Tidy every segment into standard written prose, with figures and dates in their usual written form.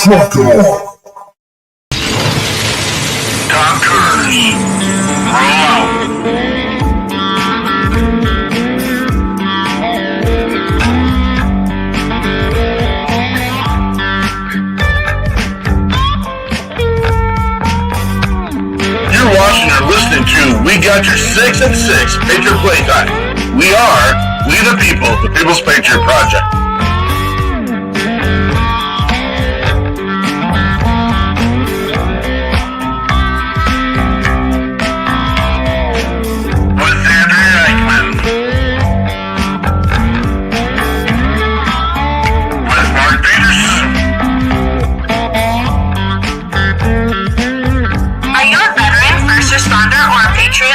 Trucker. Dockers, roll out. You're watching or listening to We Got Your 6 and 6 Patriot Playtime. We the people, the People's Patriot Project.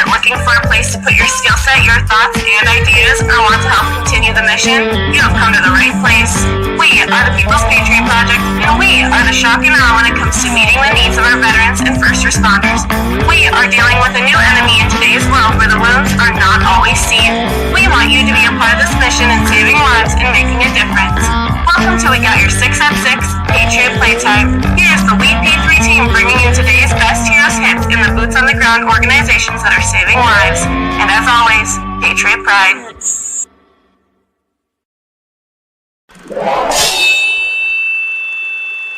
Looking for a place to put your skill set, your thoughts, and ideas, or want to help continue the mission? You have come to the right place. We are the People's Patriot Project, and we are the shock and awe when it comes to meeting the needs of our veterans and first responders. We are dealing with a new enemy in today's world where the wounds are not always seen. We want you to be a part of this mission in saving lives and making a difference. Welcome to We Got Your 6 at 6 Patriot Playtime. Here's the We P3 team bringing you today's best heroes hits in the boots on the ground organizations that are saving lives. And as always, Patriot Pride.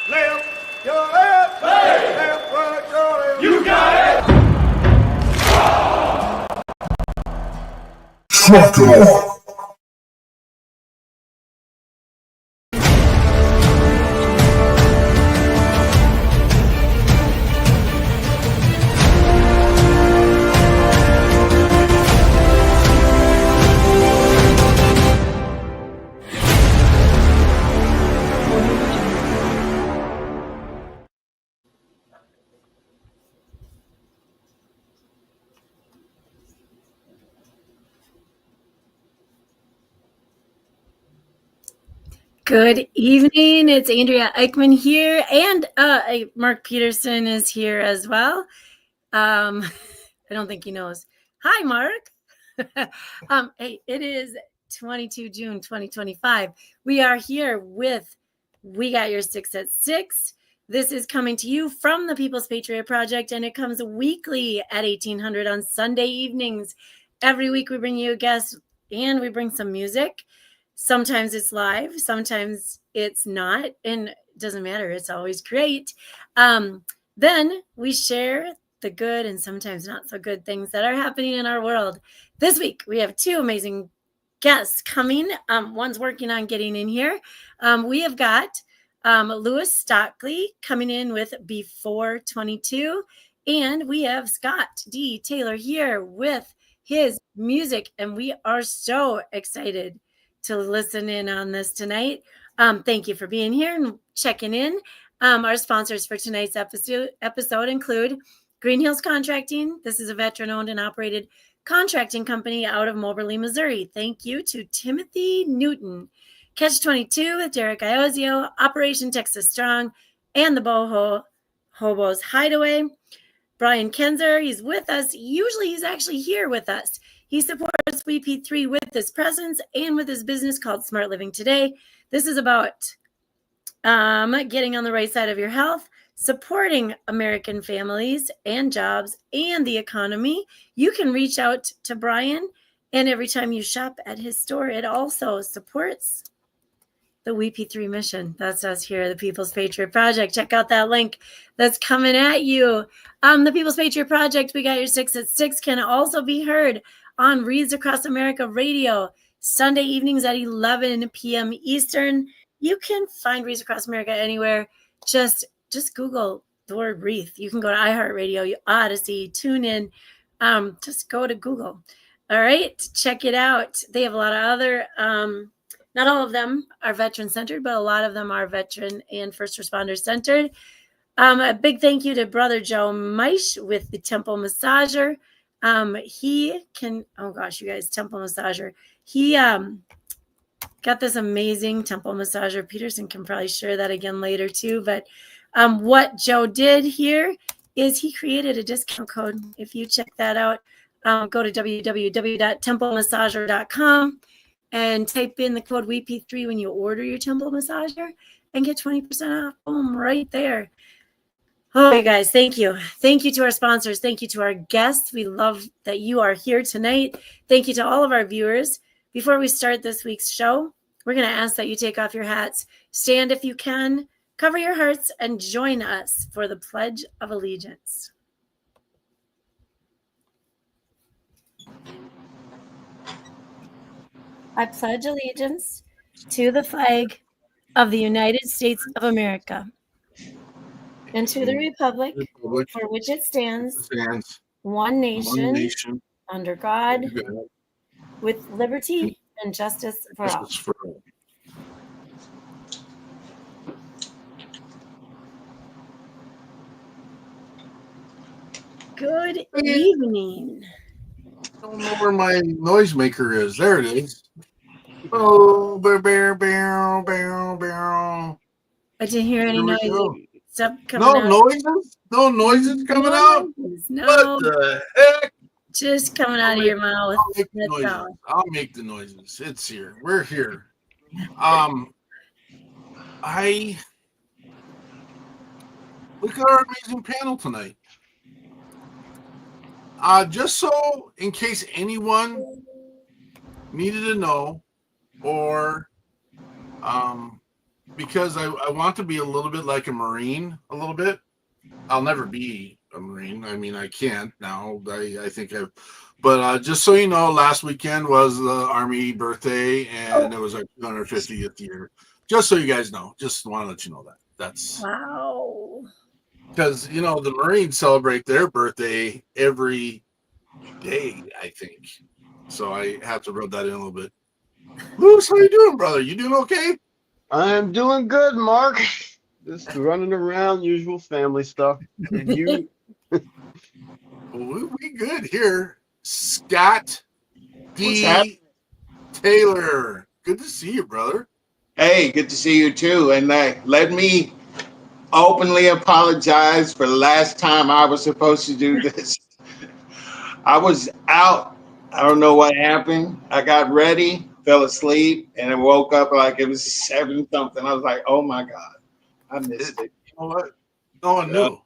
Left, your left, hey. Left, right, your left. You got it. Trucker. Good evening. It's Andrea Eichmann here, and Mark Peterson is here as well. I don't think he knows. Hi, Mark. Hey, it is 22 June 2025. We are here with We Got Your 6 at 6. This is coming to you from the People's Patriot Project, and it comes weekly at 1800 on Sunday evenings. Every week we bring you a guest and we bring some music. Sometimes it's live, sometimes it's not, and it doesn't matter. It's always great. Then we share the good and sometimes not so good things that are happening in our world. This week we have two amazing guests coming. One's working on getting in here. We have got Louis Stockley coming in with Before 22, and we have Scott D. Taylor here with his music, and we are so excited to listen in on this tonight. Thank you for being here and checking in. Our sponsors for tonight's episode include Green Hills Contracting. This is a veteran-owned and operated contracting company out of Moberly, Missouri. Thank you to Timothy Newton. Catch 22 with Derek Iozio, Operation Texas Strong, and the Boho Hobos Hideaway. Brian Kenzer, he's with us. Usually he's actually here with us. He supports WP3 with his presence and with his business called Smart Living Today. This is about getting on the right side of your health, supporting American families and jobs and the economy. You can reach out to Brian, and every time you shop at his store, it also supports the WP3 mission. That's us here, the People's Patriot Project. Check out that link that's coming at you. The People's Patriot Project, We Got Your 6 at 6, can also be heard on Reads Across America Radio, Sunday evenings at 11 p.m. Eastern. You can find Reads Across America anywhere. Just Google the word Breathe. You can go to iHeartRadio, Odyssey, TuneIn. Just go to Google. All right, check it out. They have a lot of other, not all of them are veteran-centered, but a lot of them are veteran and first responder-centered. A big thank you to Brother Joe Meisch with the Temple Massager. He can, oh gosh, you guys, Temple Massager. He got this amazing Temple Massager. Peterson can probably share that again later too. But what Joe did here is he created a discount code. If you check that out, go to www.templemassager.com and type in the code WP3 when you order your Temple Massager and get 20% off. Boom, right there. Oh, you guys, thank you. Thank you to our sponsors. Thank you to our guests. We love that you are here tonight. Thank you to all of our viewers. Before we start this week's show, we're going to ask that you take off your hats, stand if you can, cover your hearts, and join us for the Pledge of Allegiance. I pledge allegiance to the flag of the United States of America and to the republic for which it stands, one nation, under God, with liberty and justice for all. Good evening. I don't know where my noisemaker is. There it is. Oh, bear, bear, bear, bear, bear. I didn't hear any noise. Stop coming No out. noises? No noises coming out? No. What the heck? Just coming out of your mouth. I'll make the noises. It's here. We're here. Look at our amazing panel tonight. Just so in case anyone needed to know, or because I want to be a little bit like a Marine, a little bit. I'll never be a Marine. I mean, I can't now. I think but just so you know, last weekend was the Army birthday, and it was our 250th year. Just so you guys know, just want to let you know that. That's wow. Because the Marines celebrate their birthday every day, I think. So I have to rub that in a little bit. Louis, how you doing, brother? You doing okay? I'm doing good, Mark. Just running around, usual family stuff. And you? We good here. Scott D. Taylor. Good to see you, brother. Hey, good to see you too. And let me openly apologize for the last time I was supposed to do this. I was out. I don't know what happened. I got ready, fell asleep, and I woke up like it was 7 something. I was like, oh my God, I missed it. You know what? No one knew.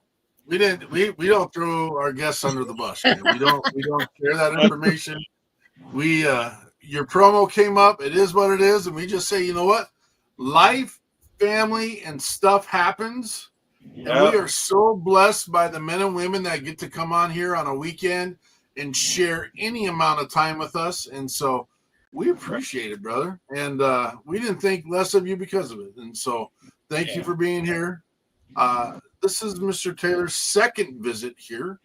We didn't. We don't throw our guests under the bus. Man. We don't share that information. We your promo came up. It is what it is, and we just say, you know what? Life, family, and stuff happens. And we are so blessed by the men and women that get to come on here on a weekend and share any amount of time with us. And so we appreciate it, brother. And we didn't think less of you because of it. And so thank you for being here. This is Mr. Taylor's second visit here.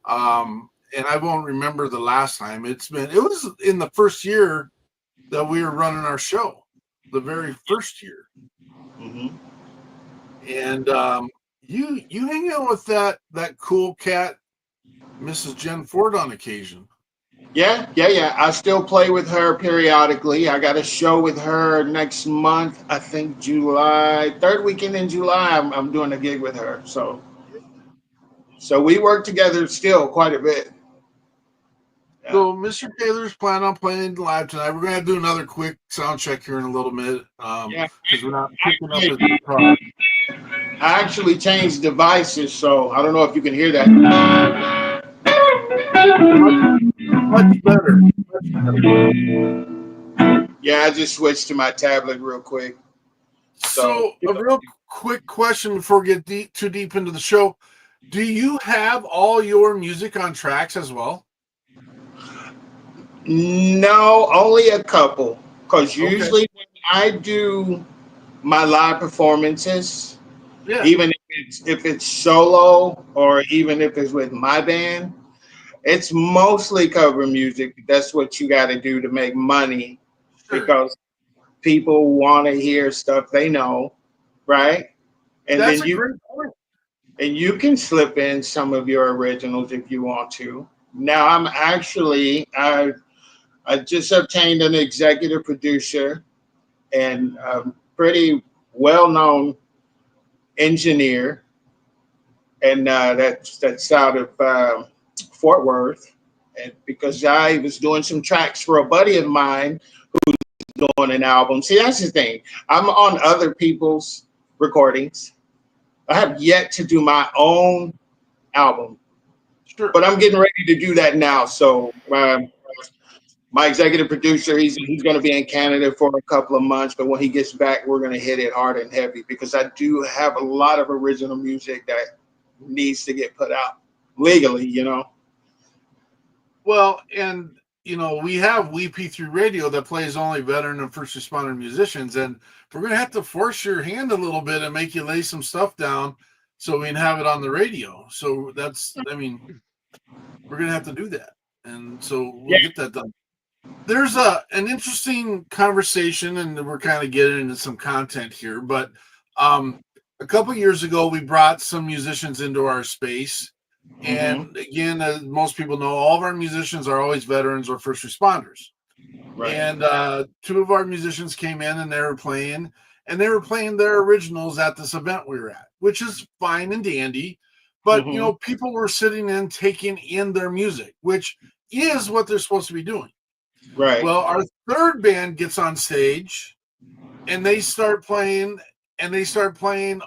And I won't remember the last time. It was in the first year that we were running our show, the very first year. Mm-hmm. And you hang out with that cool cat, Mrs. Jen Ford, on occasion. Yeah. I still play with her periodically. I got a show with her next month. I think July, third weekend in July. I'm doing a gig with her. So we work together still quite a bit. Yeah. So Mr. Taylor's planning on playing live tonight. We're going to do another quick sound check here in a little bit because we're not picking up his product. I actually changed devices, so I don't know if you can hear that. Much better. Yeah, I just switched to my tablet real quick. So a real quick question before we get too deep into the show. Do you have all your music on tracks as well? No, only a couple. Because usually when I do my live performances, even if it's solo or even if it's with my band, it's mostly cover music. That's what you got to do to make money, because people want to hear stuff they know, right? And that's then great point. And you can slip in some of your originals if you want to. Now I'm actually I just obtained an executive producer and a pretty well-known engineer, and that's out of Fort Worth. And because I was doing some tracks for a buddy of mine who's doing an album. See, that's the thing. I'm on other people's recordings. I have yet to do my own album, but I'm getting ready to do that now. So my executive producer, he's going to be in Canada for a couple of months, but when he gets back, we're going to hit it hard and heavy, because I do have a lot of original music that needs to get put out legally, you know. Well, and we have WeP3 Radio that plays only veteran and first responder musicians, and we're going to have to force your hand a little bit and make you lay some stuff down so we can have it on the radio. So we're going to have to do that. And so we'll get that done. There's an interesting conversation, and we're kind of getting into some content here, but a couple years ago, we brought some musicians into our space. And again, as most people know, all of our musicians are always veterans or first responders. Right. And two of our musicians came in and they were playing their originals at this event we were at, which is fine and dandy. But, people were sitting in, taking in their music, which is what they're supposed to be doing. Right. Well, our third band gets on stage and they start playing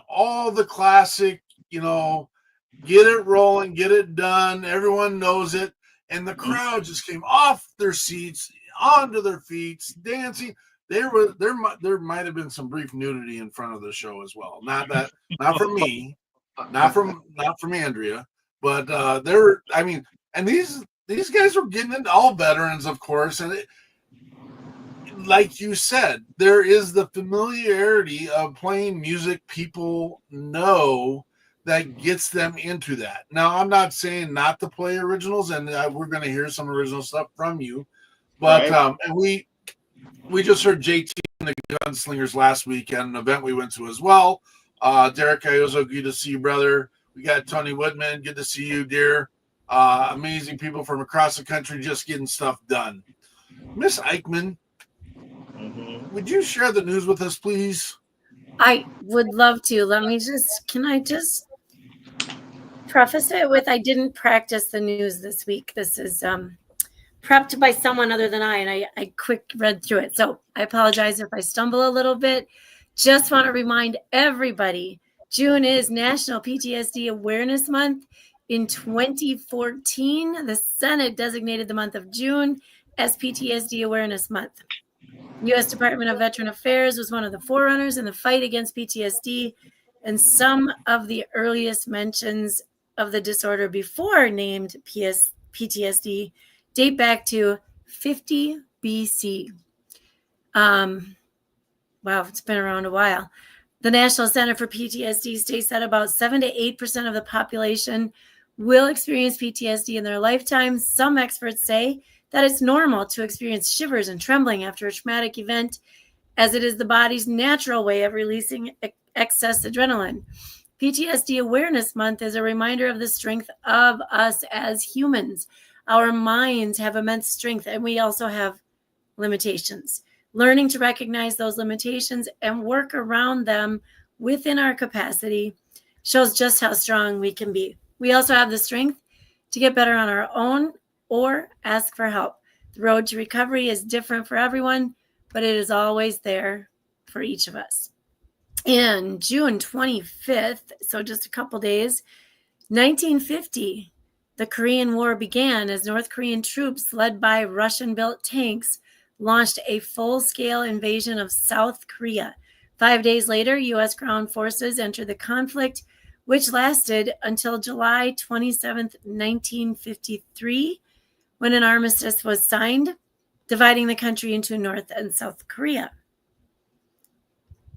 all the classic, get it rolling, get it done. Everyone knows it. And the crowd just came off their seats, onto their feet, dancing. There might have been some brief nudity in front of the show as well. Not from me, not from Andrea, but and these guys were getting into, all veterans, of course. And like you said, there is the familiarity of playing music people know that gets them into that. Now, I'm not saying not to play originals, and we're going to hear some original stuff from you. But and we just heard JT and the Gunslingers last week at an event we went to as well. Derek Iozo, good to see you, brother. We got Tony Woodman, good to see you, dear. Amazing people from across the country just getting stuff done. Miss Eichmann, would you share the news with us, please? I would love to. Can I just preface it with, I didn't practice the news this week. This is prepped by someone other than I, and I quick read through it. So I apologize if I stumble a little bit. Just want to remind everybody, June is National PTSD Awareness Month. In 2014, the Senate designated the month of June as PTSD Awareness Month. U.S. Department of Veteran Affairs was one of the forerunners in the fight against PTSD, and some of the earliest mentions of the disorder before named PTSD date back to 50 BC. Wow, it's been around a while. The National Center for PTSD states that about 7 to 8% of the population will experience PTSD in their lifetime. Some experts say that it's normal to experience shivers and trembling after a traumatic event, as it is the body's natural way of releasing excess adrenaline. PTSD Awareness Month is a reminder of the strength of us as humans. Our minds have immense strength, and we also have limitations. Learning to recognize those limitations and work around them within our capacity shows just how strong we can be. We also have the strength to get better on our own or ask for help. The road to recovery is different for everyone, but it is always there for each of us. In June 25th, so just a couple days, 1950, the Korean War began as North Korean troops led by Russian-built tanks launched a full-scale invasion of South Korea. 5 days later, U.S. ground forces entered the conflict, which lasted until July 27, 1953, when an armistice was signed, dividing the country into North and South Korea.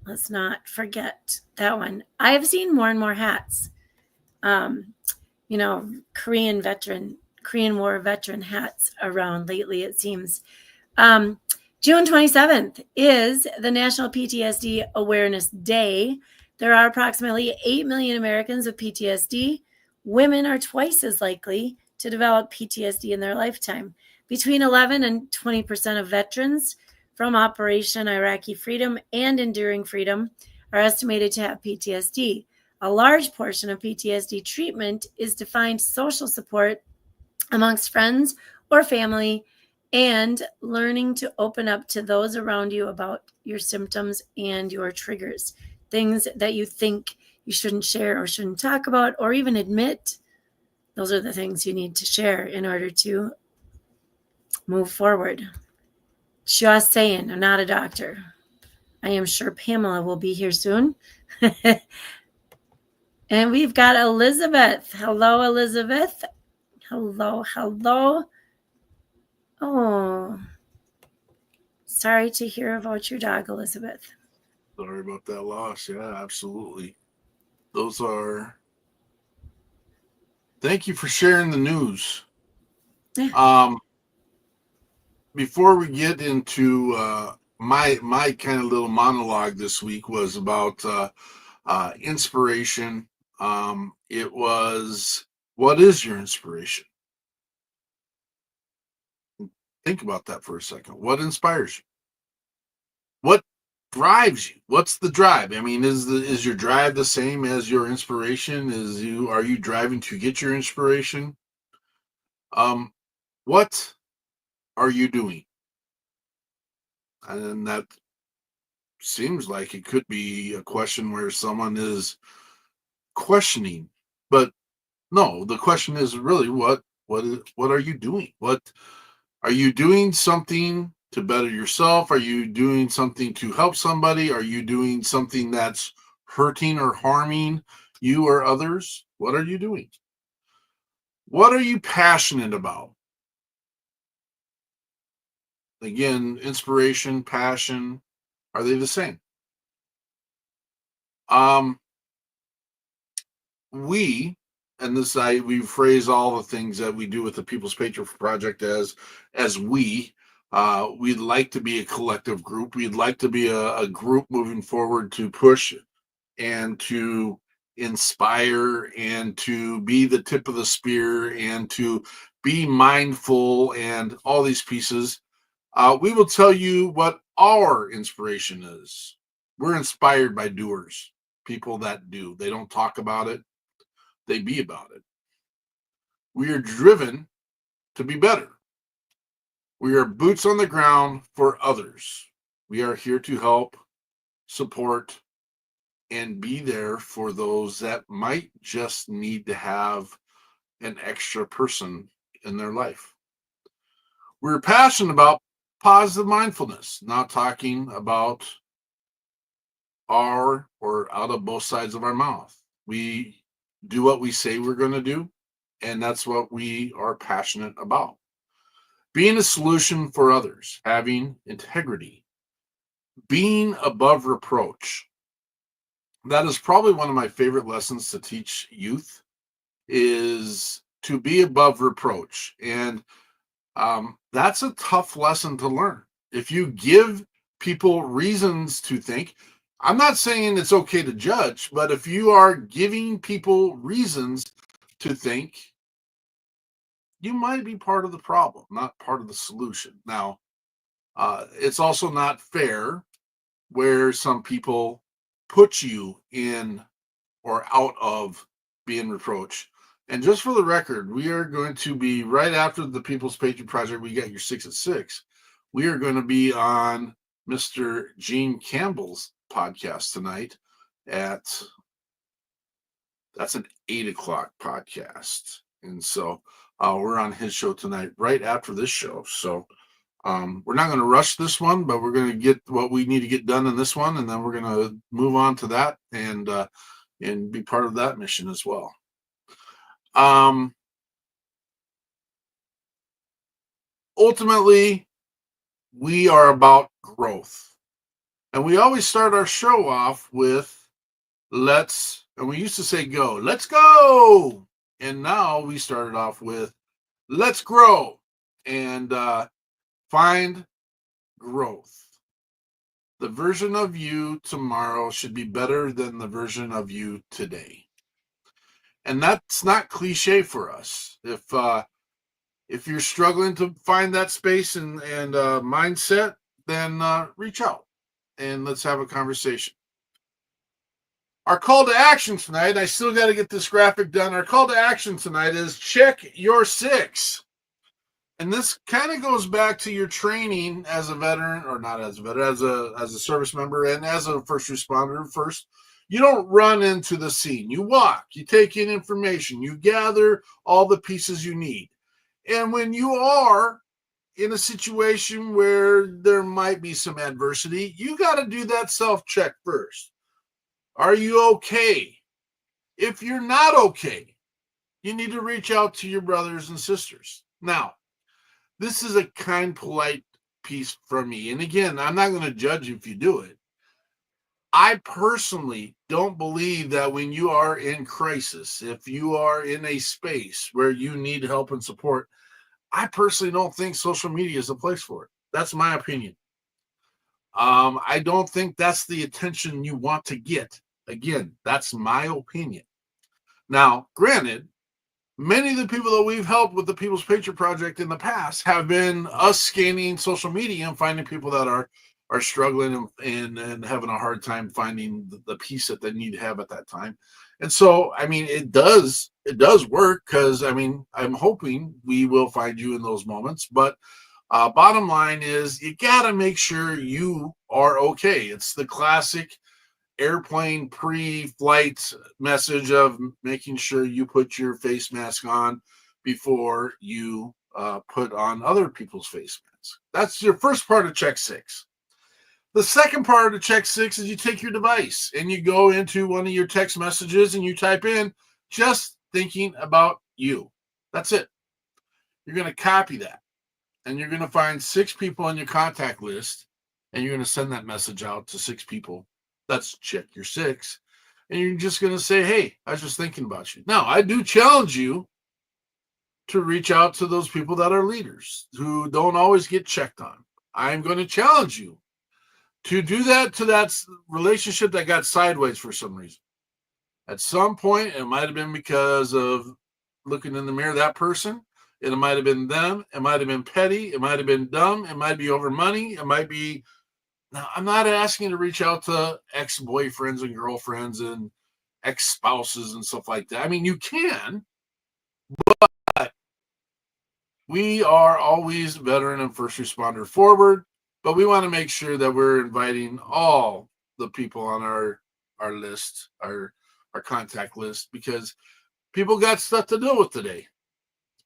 Let's not forget that one. I have seen more and more hats. Korean War veteran hats around lately, it seems. June 27th is the National PTSD Awareness Day. There are approximately 8 million Americans with PTSD. Women are twice as likely to develop PTSD in their lifetime. Between 11 and 20% of veterans from Operation Iraqi Freedom and Enduring Freedom are estimated to have PTSD. A large portion of PTSD treatment is to find social support amongst friends or family, and learning to open up to those around you about your symptoms and your triggers, things that you think you shouldn't share or shouldn't talk about or even admit. Those are the things you need to share in order to move forward. Just saying, I'm not a doctor. I am sure Pamela will be here soon. And we've got Elizabeth. Hello, Elizabeth. Hello. Oh, sorry to hear about your dog, Elizabeth. Sorry about that loss. Yeah, absolutely. Thank you for sharing the news. Before we get into my kind of little monologue this week was about inspiration. It was, what is your inspiration? Think about that for a second. What inspires you? What drives you? What's the drive? I mean, is your drive the same as your inspiration? Are you driving to get your inspiration? What are you doing? And that seems like it could be a question where someone is questioning, but no, the question is really what are you doing? What are you doing? Something to better yourself? Are you doing something to help somebody? Are you doing something that's hurting or harming you or others? What are you doing? What are you passionate about? Again, inspiration, passion, are they the same? We phrase all the things that we do with the People's Patriot Project as we. We'd like to be a collective group. We'd like to be a group moving forward to push and to inspire and to be the tip of the spear and to be mindful and all these pieces. We will tell you what our inspiration is. We're inspired by doers, people that do. They don't talk about it, they be about it. We are driven to be better. We are boots on the ground for others. We are here to help, support, and be there for those that might just need to have an extra person in their life. We're passionate about positive mindfulness, not talking about our or out of both sides of our mouth. We do what we say we're going to do, and that's what we are passionate about. Being a solution for others, having integrity, being above reproach. That is probably one of my favorite lessons to teach youth, is to be above reproach. And that's a tough lesson to learn. If you give people reasons to think, I'm not saying it's okay to judge, but if you are giving people reasons to think, you might be part of the problem, not part of the solution. Now, it's also not fair where some people put you in or out of being reproached. And just for the record, we are going to be right after the People's Patriot Project. We got your 6 at 6. We are going to be on Mr. Gene Campbell's podcast tonight that's an 8 o'clock podcast. And so we're on his show tonight, right after this show. So we're not going to rush this one, but we're going to get what we need to get done in this one. And then we're going to move on to that and be part of that mission as well. Ultimately, we are about growth. And we always start our show off with and we used to say go, let's go. And now we started off with let's grow and find growth. The version of you tomorrow should be better than the version of you today. And that's not cliche for us. If you're struggling to find that space and mindset, then reach out and let's have a conversation. Our call to action tonight, I still got to get this graphic done. Our call to action tonight is check your 6. And this kind of goes back to your training as a veteran, or not as a veteran, as a service member and as a first responder. First, you don't run into the scene. You walk, you take in information, you gather all the pieces you need. And when you are in a situation where there might be some adversity, you got to do that self-check first. Are you okay? If you're not okay, you need to reach out to your brothers and sisters. Now, this is a kind, polite piece from me. And again, I'm not going to judge you if you do it. I personally don't believe that when you are in crisis, if you are in a space where you need help and support, I personally don't think social media is a place for it. That's my opinion. I don't think that's the attention you want to get. Again, that's my opinion. Now, granted, many of the people that we've helped with the People's Patriot Project in the past have been us scanning social media and finding people that are struggling and having a hard time finding the peace that they need to have at that time. And so, I mean, it does work, because, I mean, I'm hoping we will find you in those moments. But bottom line is, you got to make sure you are okay. It's the classic airplane pre-flight message of making sure you put your face mask on before you put on other people's face masks. That's your first part of check 6. The second part of check 6 is you take your device and you go into one of your text messages and you type in just thinking about you. That's it. You're going to copy that and you're going to find 6 people on your contact list and you're going to send that message out to 6 people. That's check your 6. And you're just going to say, hey, I was just thinking about you. Now, I do challenge you to reach out to those people that are leaders who don't always get checked on. I'm going to challenge you to do that to that relationship that got sideways for some reason. At some point, it might have been because of looking in the mirror, that person. It might have been them. It might have been petty. It might have been dumb. It might be over money. It might be. Now, I'm not asking you to reach out to ex-boyfriends and girlfriends and ex-spouses and stuff like that. I mean, you can, but We are always veteran and first responder forward, but we want to make sure that we're inviting all the people on our list, our contact list, because people got stuff to deal with today.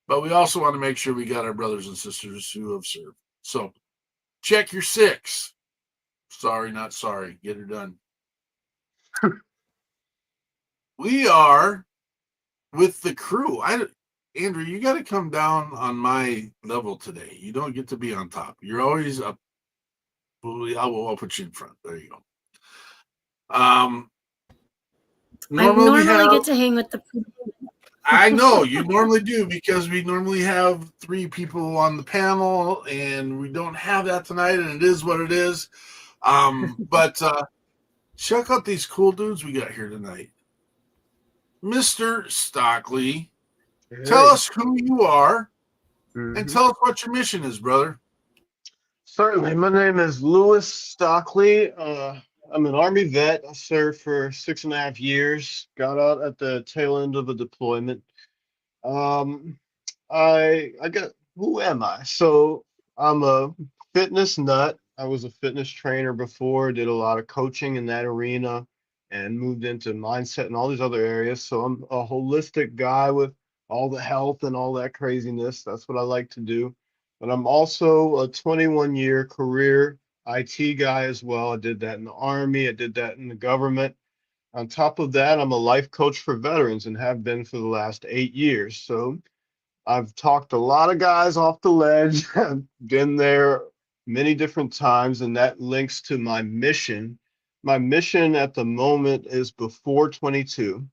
But we also want to make sure we got our brothers and sisters who have served. So check your 6. Sorry, not sorry. Get her done. We are with the crew. Andrew, you got to come down on my level today. You don't get to be on top. You're always up. I'll put you in front. There you go. I normally get to hang with the people. I know you normally do, because we normally have 3 people on the panel, and we don't have that tonight, and it is what it is. But check out these cool dudes we got here tonight. Mr. Stockley, tell us who you are, and tell us what your mission is, brother. Certainly. My name is Louis Stockley. I'm an Army vet. I served for 6.5 years. Got out at the tail end of a deployment. Who am I? So I'm a fitness nut. I was a fitness trainer before, did a lot of coaching in that arena, and moved into mindset and all these other areas. So I'm a holistic guy with all the health and all that craziness. That's what I like to do. But I'm also a 21-year career IT guy as well. I did that in the Army. I did that in the government. On top of that, I'm a life coach for veterans and have been for the last 8 years. So I've talked a lot of guys off the ledge. I've been there many different times, and that links to my mission. My mission at the moment is before 22.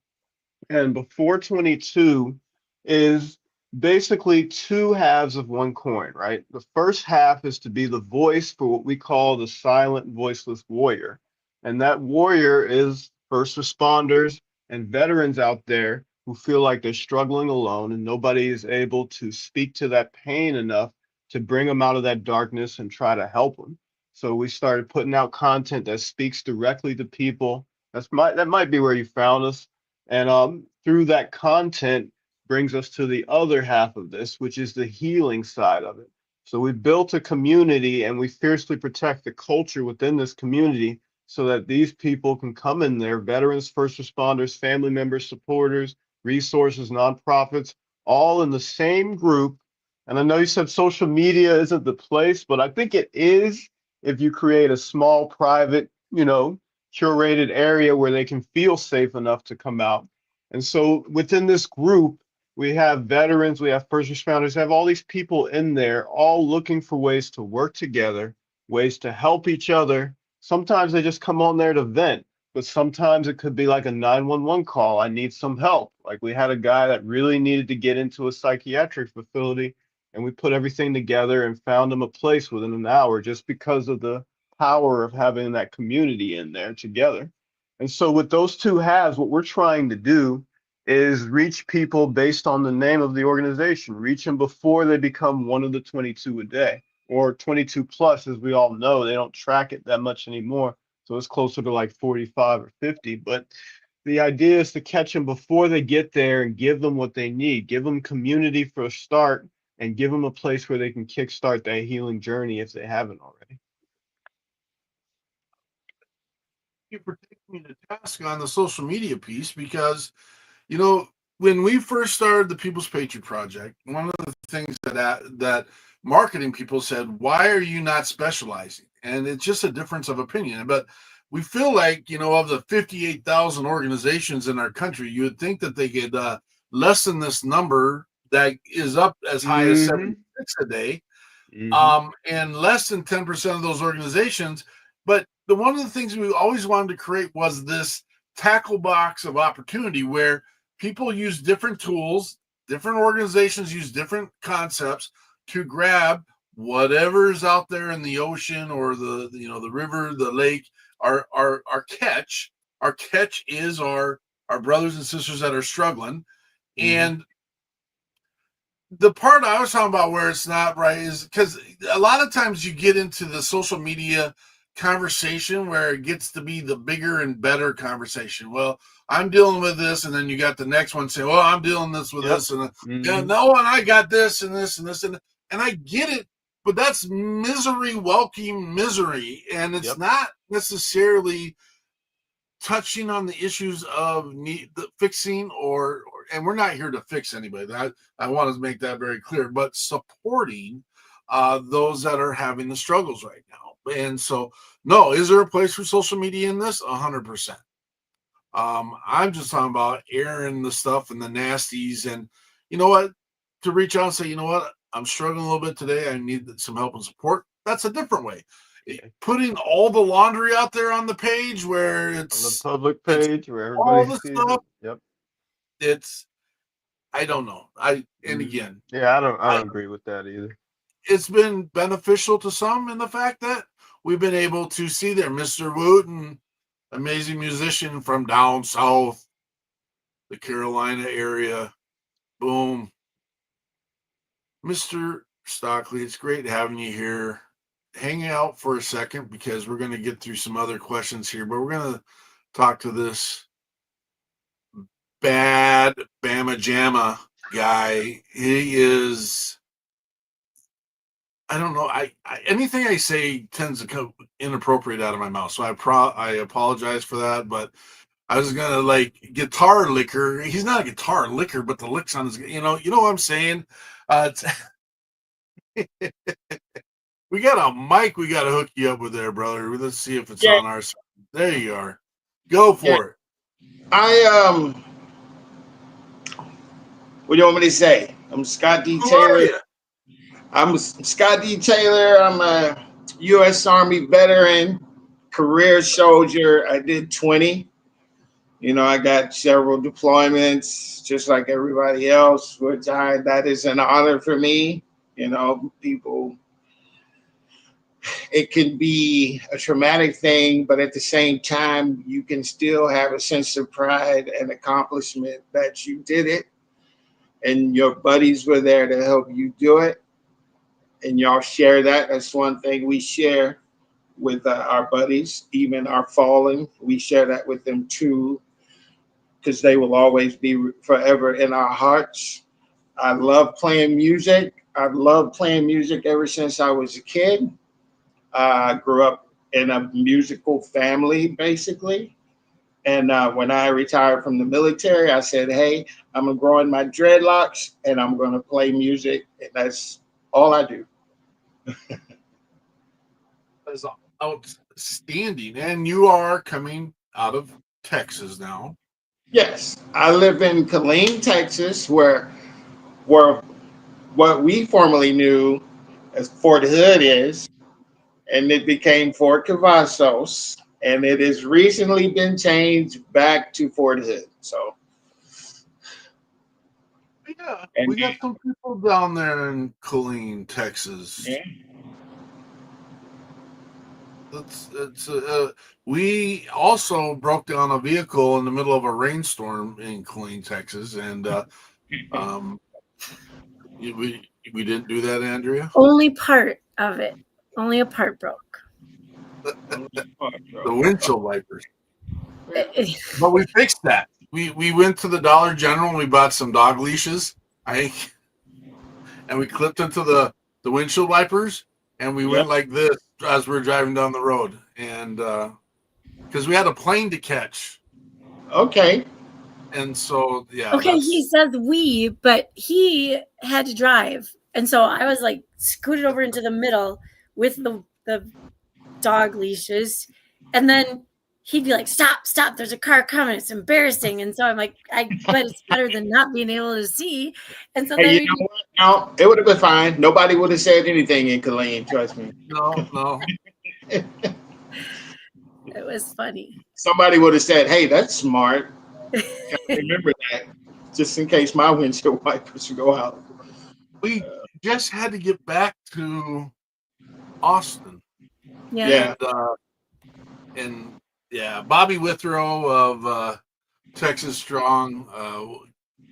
And before 22 is basically 2 halves of one coin, right? The first half is to be the voice for what we call the silent, voiceless warrior. And that warrior is first responders and veterans out there who feel like they're struggling alone and nobody is able to speak to that pain enough to bring them out of that darkness and try to help them. So we started putting out content that speaks directly to people. That might be where you found us. And through that content brings us to the other half of this, which is the healing side of it. So we built a community and we fiercely protect the culture within this community so that these people can come in there, veterans, first responders, family members, supporters, resources, nonprofits, all in the same group. And I know you said social media isn't the place, but I think it is if you create a small, private, curated area where they can feel safe enough to come out. And so within this group, we have veterans, we have first responders, have all these people in there, all looking for ways to work together, ways to help each other. Sometimes they just come on there to vent, but sometimes it could be like a 911 call. I need some help. Like we had a guy that really needed to get into a psychiatric facility, and we put everything together and found him a place within an hour just because of the power of having that community in there together. And so with those 2 halves, what we're trying to do is reach people based on the name of the organization, reach them before they become one of the 22 a day or 22 plus. As we all know, they don't track it that much anymore. So it's closer to like 45 or 50. But the idea is to catch them before they get there and give them what they need, give them community for a start and give them a place where they can kickstart that healing journey if they haven't already. You for taking me to task on the social media piece, because when we first started the People's Patriot Project, one of the things that marketing people said, why are you not specializing? And it's just a difference of opinion. But we feel like, of the 58,000 organizations in our country, you would think that they could lessen this number that is up as high as 76 a day, and less than 10% of those organizations. But one of the things we always wanted to create was this tackle box of opportunity where people use different tools, different organizations use different concepts to grab whatever's out there in the ocean or the river, the lake. Our catch. Our catch is our brothers and sisters that are struggling. And the part I was talking about where it's not right is because a lot of times you get into the social media conversation where it gets to be the bigger and better conversation. Well, I'm dealing with this, and then you got the next one saying, well, I'm dealing this with this, and no, and I got this and this and this, and I get it, but that's misery welcoming misery, and it's not necessarily touching on the issues of fixing and we're not here to fix anybody. I want to make that very clear, but supporting those that are having the struggles right now. And so, no, is there a place for social media in this? 100%. I'm just talking about airing the stuff and the nasties, and you know what, to reach out and say, you know what, I'm struggling a little bit today, I need some help and support. That's a different way. Putting all the laundry out there on the page where it's on the public page where all everybody the sees stuff. it. Yep. It's, I don't know. Again, yeah, I don't agree with that either. It's been beneficial to some in the fact that we've been able to see there Mr. Wooten, amazing musician from down south, the Carolina area. Boom. Mr. Stockley, it's great having you here. Hang out for a second because we're going to get through some other questions here, but we're going to talk to this bad Bama Jamma guy. He is, I don't know. Anything I say tends to come inappropriate out of my mouth. So I apologize for that, but I was going to like guitar licker. He's not a guitar licker, but the licks on his, you know what I'm saying? We got a mic we got to hook you up with there, brother. Let's see if it's on our side. There you are. Go for it. What do you want me to say? I'm Scott D. Taylor. I'm Scott D. Taylor. I'm a U.S. Army veteran, career soldier. I did 20. You know, I got several deployments, just like everybody else, that is an honor for me. You know, people, it can be a traumatic thing, but at the same time, you can still have a sense of pride and accomplishment that you did it, and your buddies were there to help you do it, and y'all share that. That's one thing we share with our buddies, even our fallen. We share that with them too, because they will always be forever in our hearts. I love playing music. I've loved playing music ever since I was a kid. I grew up in a musical family, basically. And when I retired from the military, I said, hey, I'm going to grow in my dreadlocks and I'm going to play music. And that's all I do. That's outstanding. And you are coming out of Texas now. Yes. I live in Killeen, Texas, where what we formerly knew as Fort Hood is, and it became Fort Cavazos, and it has recently been changed back to Fort Hood. So, yeah, we got some people down there in Killeen, Texas. Yeah. We also broke down a vehicle in the middle of a rainstorm in Killeen, Texas, and we didn't do that, Andrea. Only part of it. Only a part broke. The windshield wipers. But we fixed that. We went to the Dollar General and we bought some dog leashes. And we clipped into the windshield wipers, and we went like this as we were driving down the road, and because we had a plane to catch. Okay. And so Okay, he says we, but he had to drive, and so I was like scooted over into the middle with the dog leashes, and then he'd be like, stop, there's a car coming, it's embarrassing. And so I'm like, but it's better than not being able to see. And so hey, you know what? No, it would have been fine. Nobody would have said anything in Killeen, trust me. No. It was funny. Somebody would have said, hey, that's smart. Remember that, just in case my windshield wipers go out. We just had to get back to Austin. Yeah. And Bobby Withrow of Texas Strong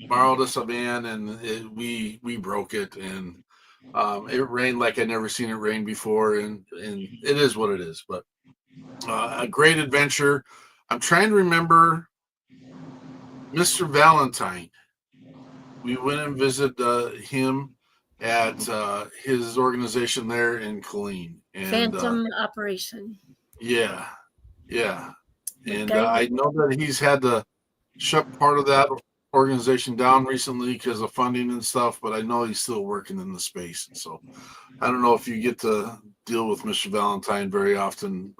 borrowed us a van, and we broke it, and it rained like I'd never seen it rain before, and it is what it is. But A great adventure. I'm trying to remember Mr. Valentine. We went and visited him at his organization there in Killeen. And, Phantom Operation. Yeah. And Okay. I know that he's had to shut part of that organization down recently because of funding and stuff, but I know he's still working in the space. So I don't know if you get to deal with Mr. Valentine very often,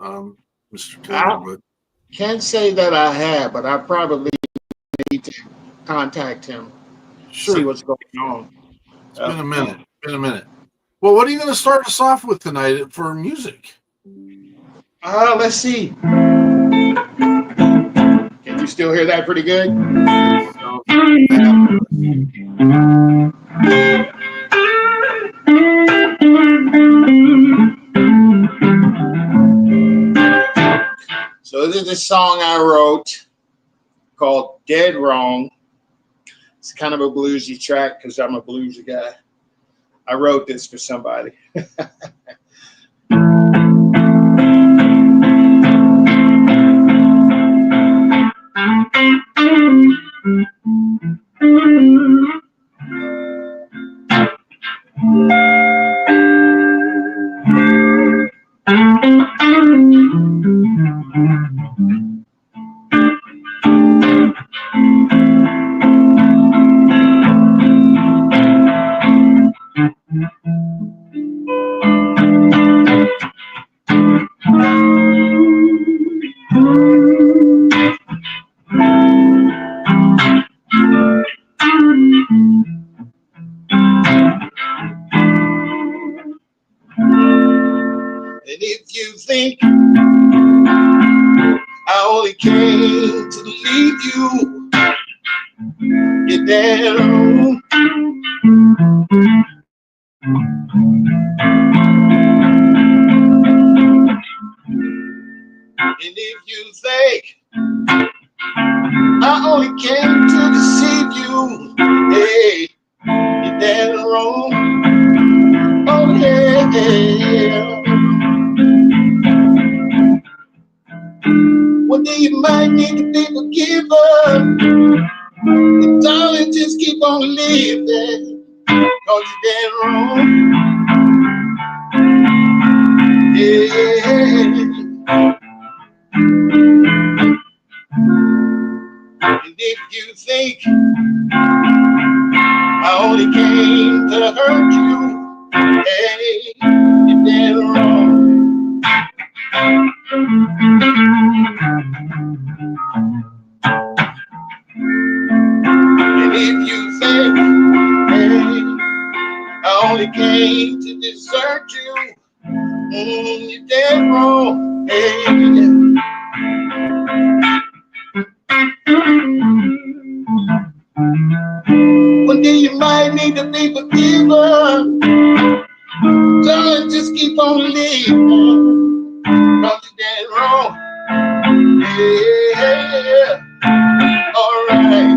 Mr. Taylor, but can't say that I have, but I probably need to contact him, see what's going on. It's been a minute. Well, what are you going to start us off with tonight for music? Let's see. Can you still hear that pretty good? So this is a song I wrote called Dead Wrong. It's kind of a bluesy track because I'm a bluesy guy. I wrote this for somebody. And if you think I only came to leave you, you're down. And if you think I only came to deceive you, hey, you're dead wrong. Oh yeah. One day you might need to be forgiven, but darling, just keep on living, 'cause you're dead wrong. Yeah. And if you think I only came to hurt you, hey, you're dead wrong. And if you think, hey, I only came to desert you, you're dead wrong. Hey. One day you might need to be forgiven. Darling, just keep on living, 'cause you're dead wrong. Yeah, all right.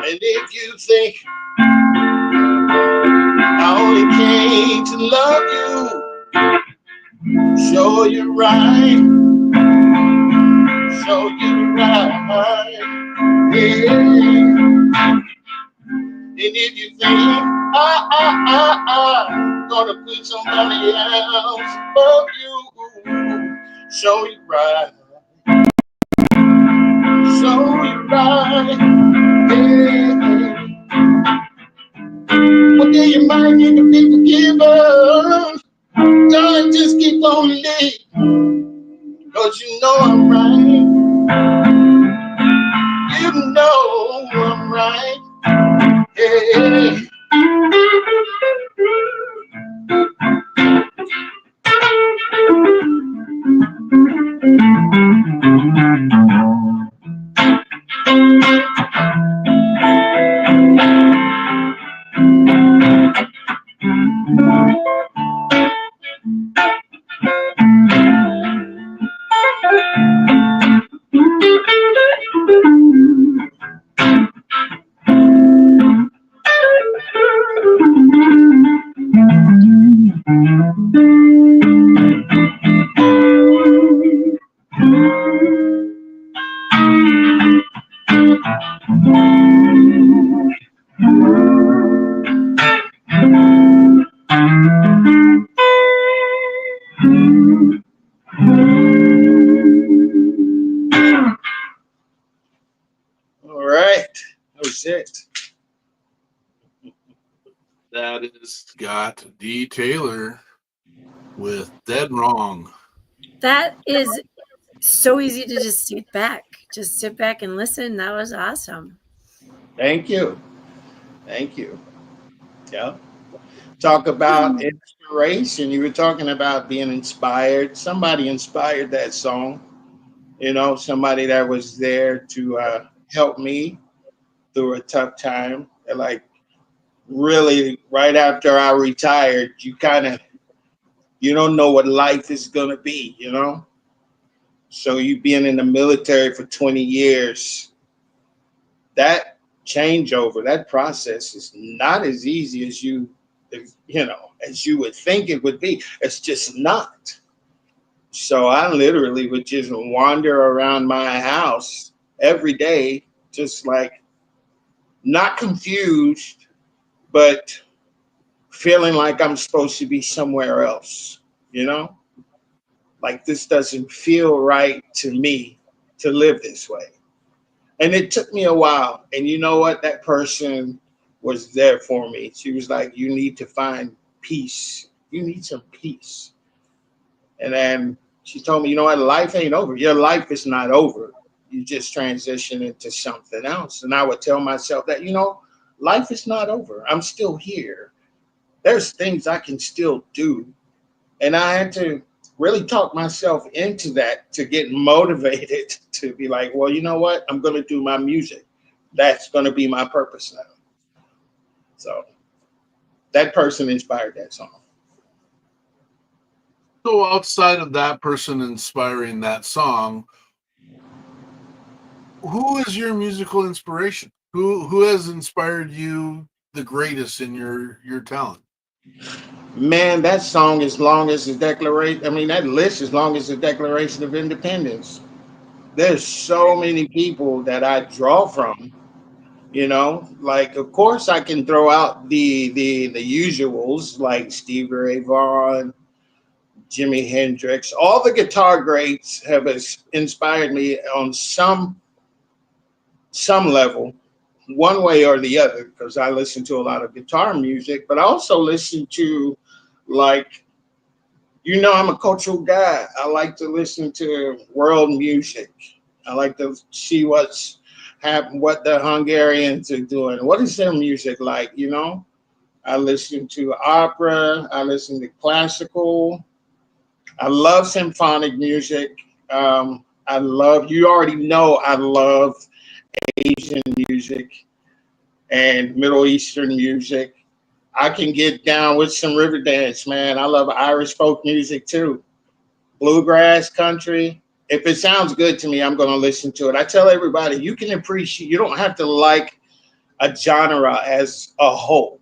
And if you think I only came to love you, sure you're right. Sure you're right. Yeah. And if you think I'm gonna put somebody else above you, sure you're right. Sure you're right. Yeah. One day you might need to be forgiven. Darling, just keep on living, 'cause you know I'm right. You know I'm right. Yeah. That is Scott D. Taylor with Dead Wrong. That is so easy to just sit back and listen. That was awesome. Thank you. Thank you. Yeah. Talk about inspiration. You were talking about being inspired. Somebody inspired that song. Somebody that was there to help me through a tough time. And like really, right after I retired, you don't know what life is gonna be. So you being in the military for 20 years, that changeover, that process is not as easy as as you would think it would be. It's just not. So I literally would just wander around my house every day, just like not confused, but feeling like I'm supposed to be somewhere else, you know? Like this doesn't feel right to me to live this way. And it took me a while. And you know what? That person was there for me. She was like, you need to find peace. You need some peace. And then she told me, you know what? Life ain't over. Your life is not over. You just transition into something else. And I would tell myself that, life is not over. I'm still here. There's things I can still do. And I had to really talk myself into that to get motivated to be like, well, you know what? I'm going to do my music. That's going to be my purpose now. So that person inspired that song. So outside of that person inspiring that song, who is your musical inspiration? Who has inspired you the greatest in your talent? Man, that song as long as the Declaration, that list as long as the Declaration of Independence. There's so many people that I draw from, like of course I can throw out the usuals like Stevie Ray Vaughan, Jimi Hendrix. All the guitar greats have inspired me on some level, one way or the other, because I listen to a lot of guitar music, but I also listen to I'm a cultural guy. I like to listen to world music. I like to see what the Hungarians are doing. What is their music like? I listen to opera. I listen to classical. I love symphonic music. You already know I love Asian music and Middle Eastern music. I can get down with some river dance, man. I love Irish folk music too. Bluegrass, country. If it sounds good to me, I'm going to listen to it. I tell everybody, you can appreciate, you don't have to like a genre as a whole.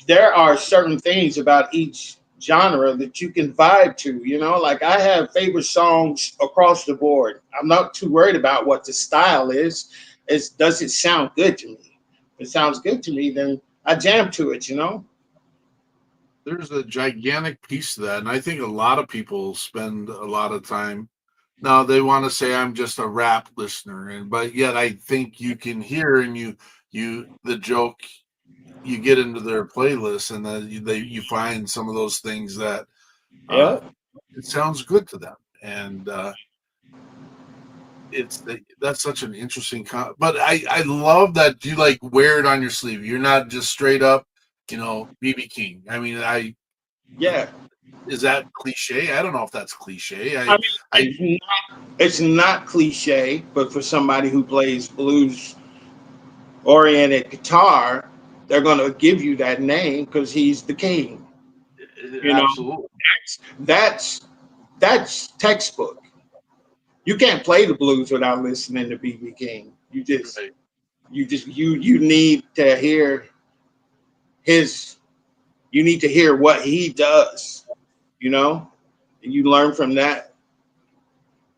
There are certain things about each genre that you can vibe to, like I have favorite songs across the board. I'm not too worried about what the style is. Does it sound good to me? If it sounds good to me, then I jam to it, There's a gigantic piece to that. And I think a lot of people spend a lot of time. Now they want to say I'm just a rap listener, but yet I think you can hear and the joke, you get into their playlist and then you find some of those things that it sounds good to them. And that's such an interesting but I love that you like wear it on your sleeve. You're not just straight up, BB King. Is that cliche? I don't know if that's cliche. It's not cliche, but for somebody who plays blues oriented guitar, they're going to give you that name because he's the king. Absolutely. That's textbook. You can't play the blues without listening to BB King. You need to hear you need to hear what he does, and you learn from that.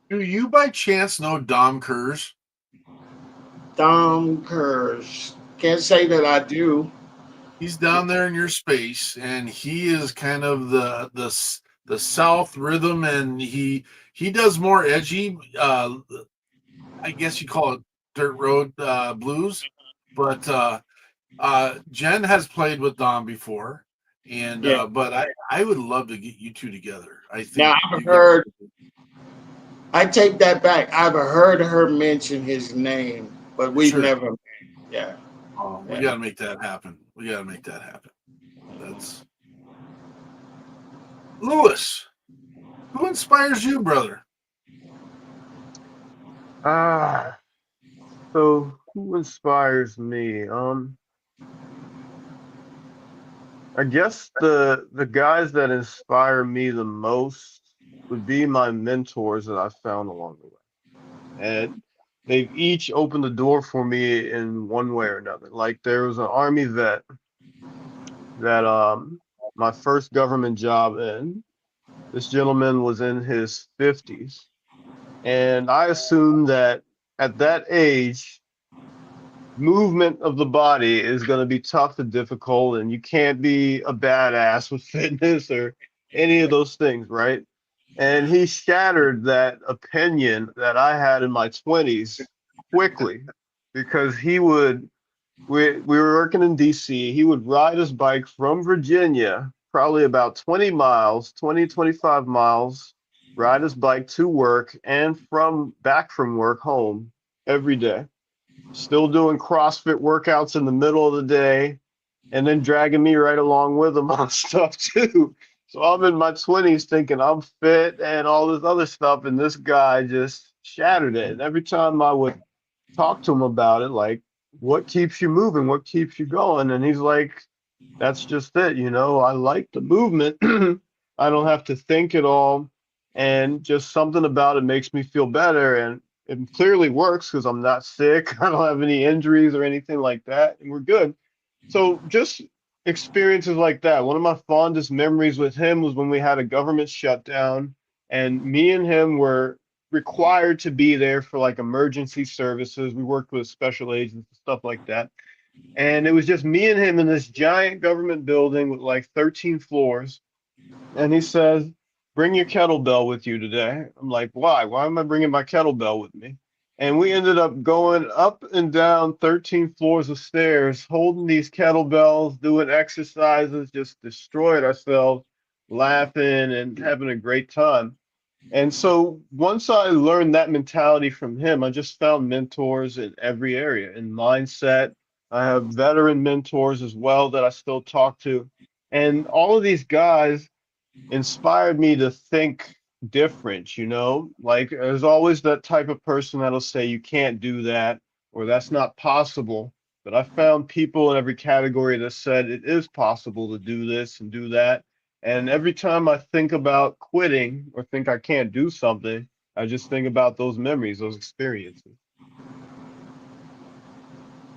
Do you by chance know Dom Kurz? Dom Kurz. Can't say that I do. He's down there in your space, and he is kind of the South rhythm, and he does more edgy. I guess you call it dirt road blues, but Jen has played with Don before, and Yeah. but I would love to get you two together. I Now think I've you heard. guys. I take that back. I've heard her mention his name, but we've Sure. never. Yeah. We Yeah. got to make that happen. We got to make that happen. That's Louis. Who inspires you, brother? Ah, so who inspires me? I guess the guys that inspire me the most would be my mentors that I found along the way. And they've each opened the door for me in one way or another. Like there was an army vet that my first government job in, this gentleman was in his 50s. And I assumed that at that age, movement of the body is going to be tough and difficult, and you can't be a badass with fitness or any of those things, right? And he shattered that opinion that I had in my 20s quickly because we were working in DC. He would ride his bike from Virginia, probably about 20 miles, 20, 25 miles, ride his bike to work and from back from work home every day. Still doing CrossFit workouts in the middle of the day and then dragging me right along with him on stuff too. So I'm in my 20s thinking I'm fit and all this other stuff, and this guy just shattered it. And every time I would talk to him about it, like, what keeps you moving? What keeps you going? And he's like, that's just it. I like the movement. I don't have to think at all. And just something about it makes me feel better. And it clearly works because I'm not sick. I don't have any injuries or anything like that. And we're good. So just experiences like that. One of my fondest memories with him was when we had a government shutdown and me and him were required to be there for like emergency services. We worked with special agents and stuff like that. And it was just me and him in this giant government building with like 13 floors. And he says, bring your kettlebell with you today. I'm like, why? Why am I bringing my kettlebell with me? And we ended up going up and down 13 floors of stairs, holding these kettlebells, doing exercises, just destroyed ourselves, laughing and having a great time. And so once I learned that mentality from him, I just found mentors in every area. In mindset, I have veteran mentors as well that I still talk to. And all of these guys inspired me to think different. Like there's always that type of person that'll say you can't do that or that's not possible. But I found people in every category that said it is possible to do this and do that. And every time I think about quitting or think I can't do something, I just think about those memories, those experiences.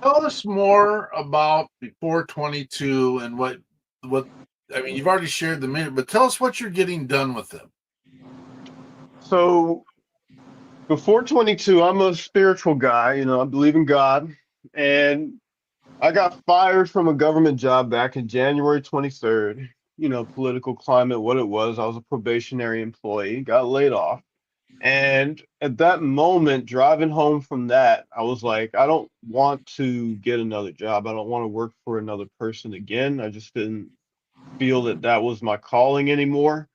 Tell us more about before 22 and what I mean. You've already shared the minute, but tell us what you're getting done with them. So before 22, I'm a spiritual guy, I believe in God. And I got fired from a government job back in January 23rd. Political climate, what it was. I was a probationary employee, got laid off. And at that moment, driving home from that, I was like, I don't want to get another job. I don't want to work for another person again. I just didn't feel that that was my calling anymore.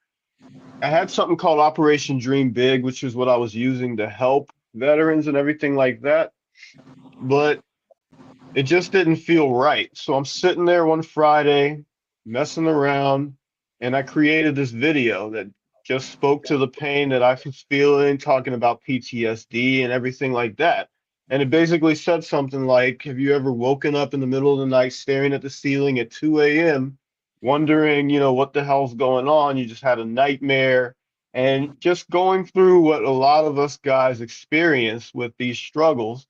I had something called Operation Dream Big, which is what I was using to help veterans and everything like that. But it just didn't feel right. So I'm sitting there one Friday, messing around, and I created this video that just spoke to the pain that I was feeling, talking about PTSD and everything like that. And it basically said something like, have you ever woken up in the middle of the night staring at the ceiling at 2 a.m., wondering, what the hell's going on? You just had a nightmare. And just going through what a lot of us guys experience with these struggles,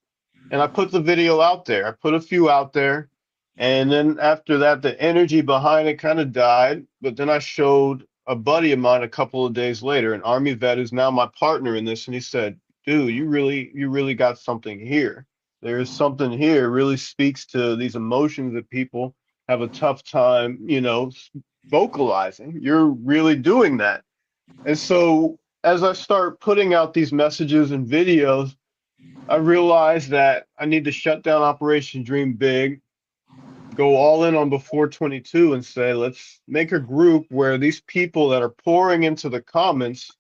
and I put the video out there. I put a few out there. And then after that, the energy behind it kind of died. But then I showed a buddy of mine a couple of days later, an Army vet who's now my partner in this. And he said, dude, you really got something here. There's something here. It really speaks to these emotions that people have a tough time, vocalizing. You're really doing that. And so as I start putting out these messages and videos, I realized that I need to shut down Operation Dream Big go all in on Before 22 and say, let's make a group where these people that are pouring into the comments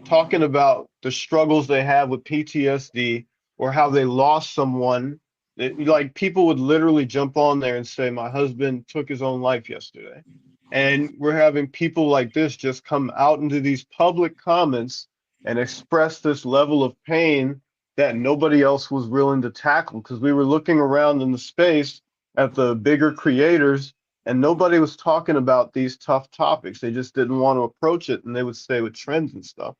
talking about the struggles they have with PTSD or how they lost someone. Like people would literally jump on there and say, my husband took his own life yesterday. And we're having people like this just come out into these public comments and express this level of pain that nobody else was willing to tackle, because we were looking around in the space at the bigger creators and nobody was talking about these tough topics. They just didn't want to approach it, and they would stay with trends and stuff.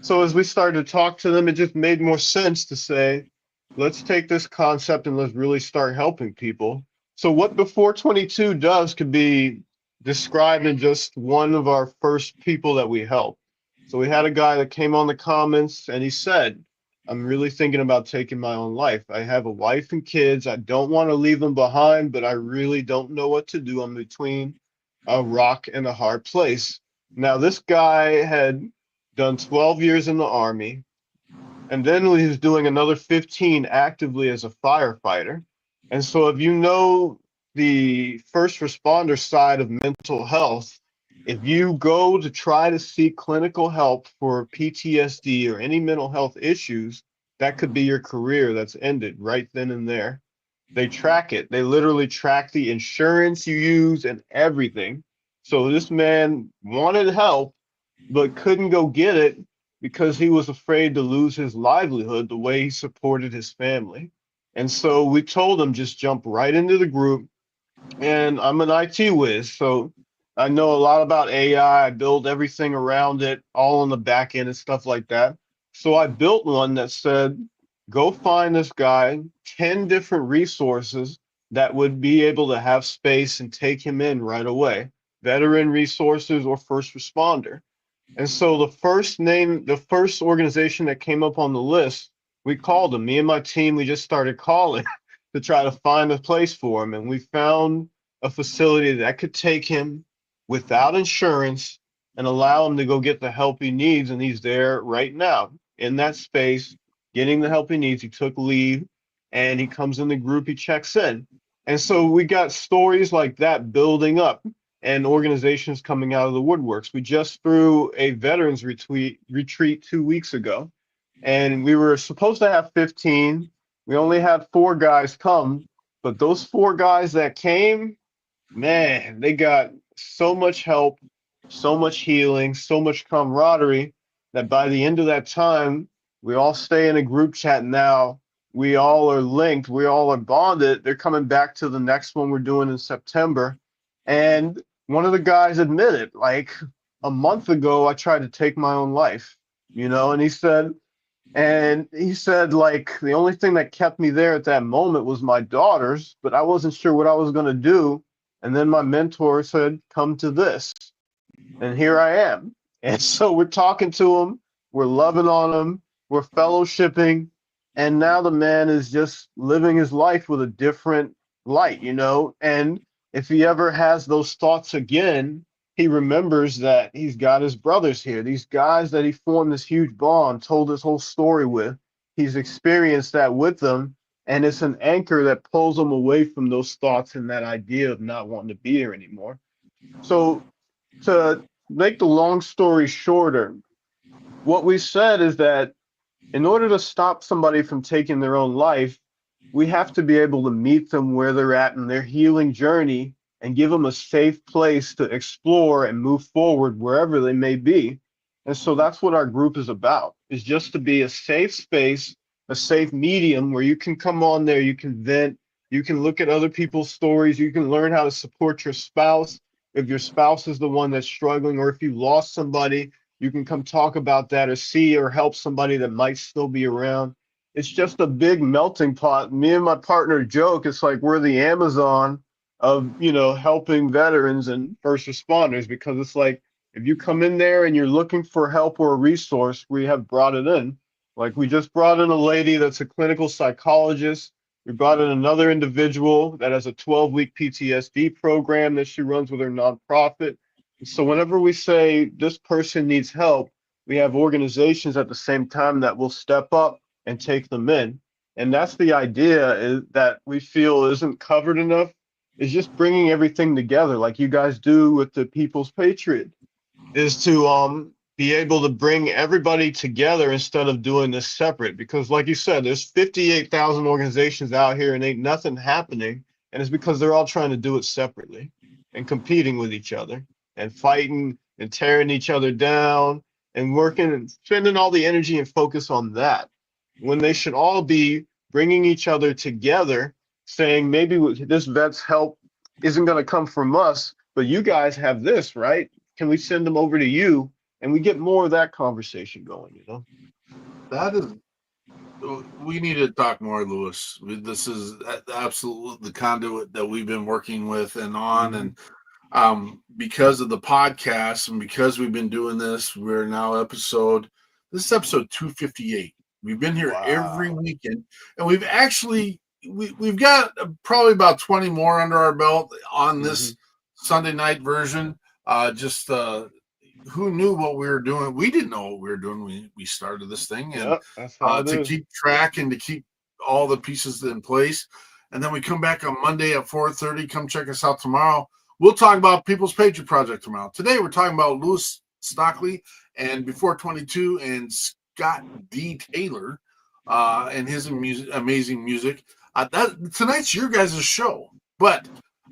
So as we started to talk to them, it just made more sense to say, let's take this concept and let's really start helping people. So what Before 22 does could be described in just one of our first people that we helped. So we had a guy that came on the comments and he said, I'm really thinking about taking my own life. I have a wife and kids. I don't want to leave them behind, but I really don't know what to do. I'm between a rock and a hard place. Now, this guy had done 12 years in the Army, and then he was doing another 15 actively as a firefighter. And so if you know the first responder side of mental health, if you go to try to seek clinical help for PTSD or any mental health issues, that could be your career that's ended right then and there. They track it. They literally track the insurance you use and everything. So this man wanted help, but couldn't go get it because he was afraid to lose his livelihood the way he supported his family. And so we told him, just jump right into the group. And I'm an IT whiz, so I know a lot about AI. I build everything around it, all on the back end and stuff like that. So I built one that said, go find this guy 10 different resources that would be able to have space and take him in right away. Veteran resources or first responder. And so the first organization that came up on the list, we called them. Me and my team, we just started calling to try to find a place for him. And we found a facility that could take him without insurance and allow him to go get the help he needs. And he's there right now in that space, getting the help he needs. He took leave and he comes in the group, he checks in. And so we got stories like that building up and organizations coming out of the woodworks. We just threw a veterans retreat 2 weeks ago, and we were supposed to have 15. We only had 4 guys come, but those 4 guys that came, man, they got so much help, so much healing, so much camaraderie that by the end of that time, we all stay in a group chat now. We all are linked. We all are bonded. They're coming back to the next one we're doing in September. And one of the guys admitted, like a month ago, I tried to take my own life, and he said, like, the only thing that kept me there at that moment was my daughters, but I wasn't sure what I was going to do. And then my mentor said, come to this. And here I am. And so we're talking to him. We're loving on him. We're fellowshipping. And now the man is just living his life with a different light, And if he ever has those thoughts again, he remembers that he's got his brothers here, these guys that he formed this huge bond, told his whole story with. He's experienced that with them, and it's an anchor that pulls him away from those thoughts and that idea of not wanting to be here anymore. So to make the long story shorter, what we said is that in order to stop somebody from taking their own life, we have to be able to meet them where they're at in their healing journey and give them a safe place to explore and move forward wherever they may be. And so that's what our group is about, is just to be a safe space, a safe medium where you can come on there, you can vent, you can look at other people's stories, you can learn how to support your spouse. If your spouse is the one that's struggling, or if you lost somebody, you can come talk about that or see or help somebody that might still be around. It's just a big melting pot. Me and my partner joke, it's like we're the Amazon of, helping veterans and first responders, because it's like, if you come in there and you're looking for help or a resource, we have brought it in. Like we just brought in a lady that's a clinical psychologist. We brought in another individual that has a 12-week PTSD program that she runs with her nonprofit. So whenever we say this person needs help, we have organizations at the same time that will step up and take them in. And that's the idea, is that we feel isn't covered enough is just bringing everything together like you guys do with the People's Patriot, is to be able to bring everybody together instead of doing this separate. Because like you said, there's 58,000 organizations out here and ain't nothing happening, and it's because they're all trying to do it separately and competing with each other and fighting and tearing each other down and working and spending all the energy and focus on that, when they should all be bringing each other together, saying maybe this vet's help isn't going to come from us, but you guys have this, right? Can we send them over to you? And we get more of that conversation going, you know? That is, we need to talk more, Louis. This is absolutely the conduit that we've been working with and on. And because of the podcast and because we've been doing this, we're now this is episode 258. We've been here every weekend, and we've actually, we've got probably about 20 more under our belt on this Sunday night version. Who knew what we were doing? We didn't know what we were doing when we started this thing, and that's how it to is. keep track and to keep all the pieces in place. And then we come back on Monday at 4:30. Come check us out tomorrow. We'll talk about People's Patriot Project tomorrow. Today we're talking about Louis Stockley and Before 22 and Scott D. Taylor and his amazing music. Tonight's your guys' show, but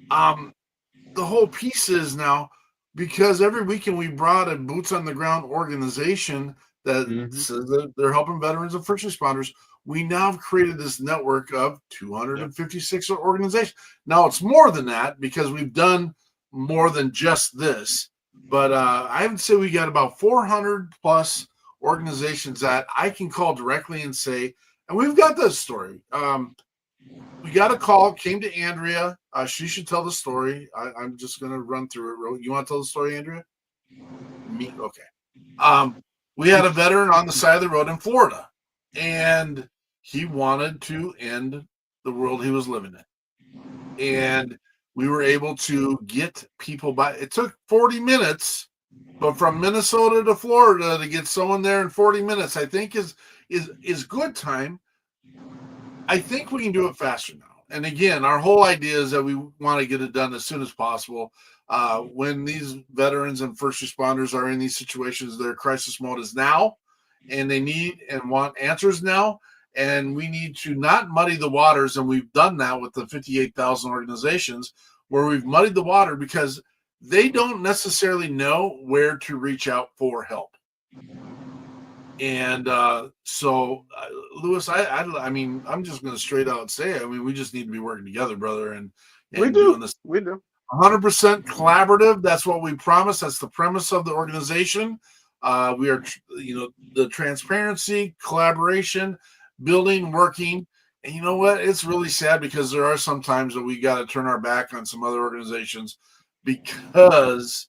the whole piece is now, because every weekend we brought a boots on the ground organization that says that they're helping veterans and first responders. We now have created this network of 256 organizations. Now it's more than that because we've done more than just this. But I would say we got about 400 plus organizations that I can call directly and say, and we've got this story. We got a call, came to Andrea. She should tell the story. I'm just going to run through it. You want to tell the story, Andrea? Me? Okay. We had a veteran on the side of the road in Florida, and he wanted to end the world he was living in. And we were able to get people by. It took 40 minutes, but from Minnesota to Florida to get someone there in 40 minutes, I think is good time. I think we can do it faster now. And again, our whole idea is that we want to get it done as soon as possible. When these veterans and first responders are in these situations, their crisis mode is now, and they need and want answers now. And we need to not muddy the waters. And we've done that with the 58,000 organizations, where we've muddied the water because they don't necessarily know where to reach out for help. And so, Louis, I mean, I'm just going to straight out say it. I mean, we just need to be working together, brother. And we doing this. We do. 100% collaborative. That's what we promise. That's the premise of the organization. We are, the transparency, collaboration, building, working. And you know what? It's really sad because there are some times that we got to turn our back on some other organizations because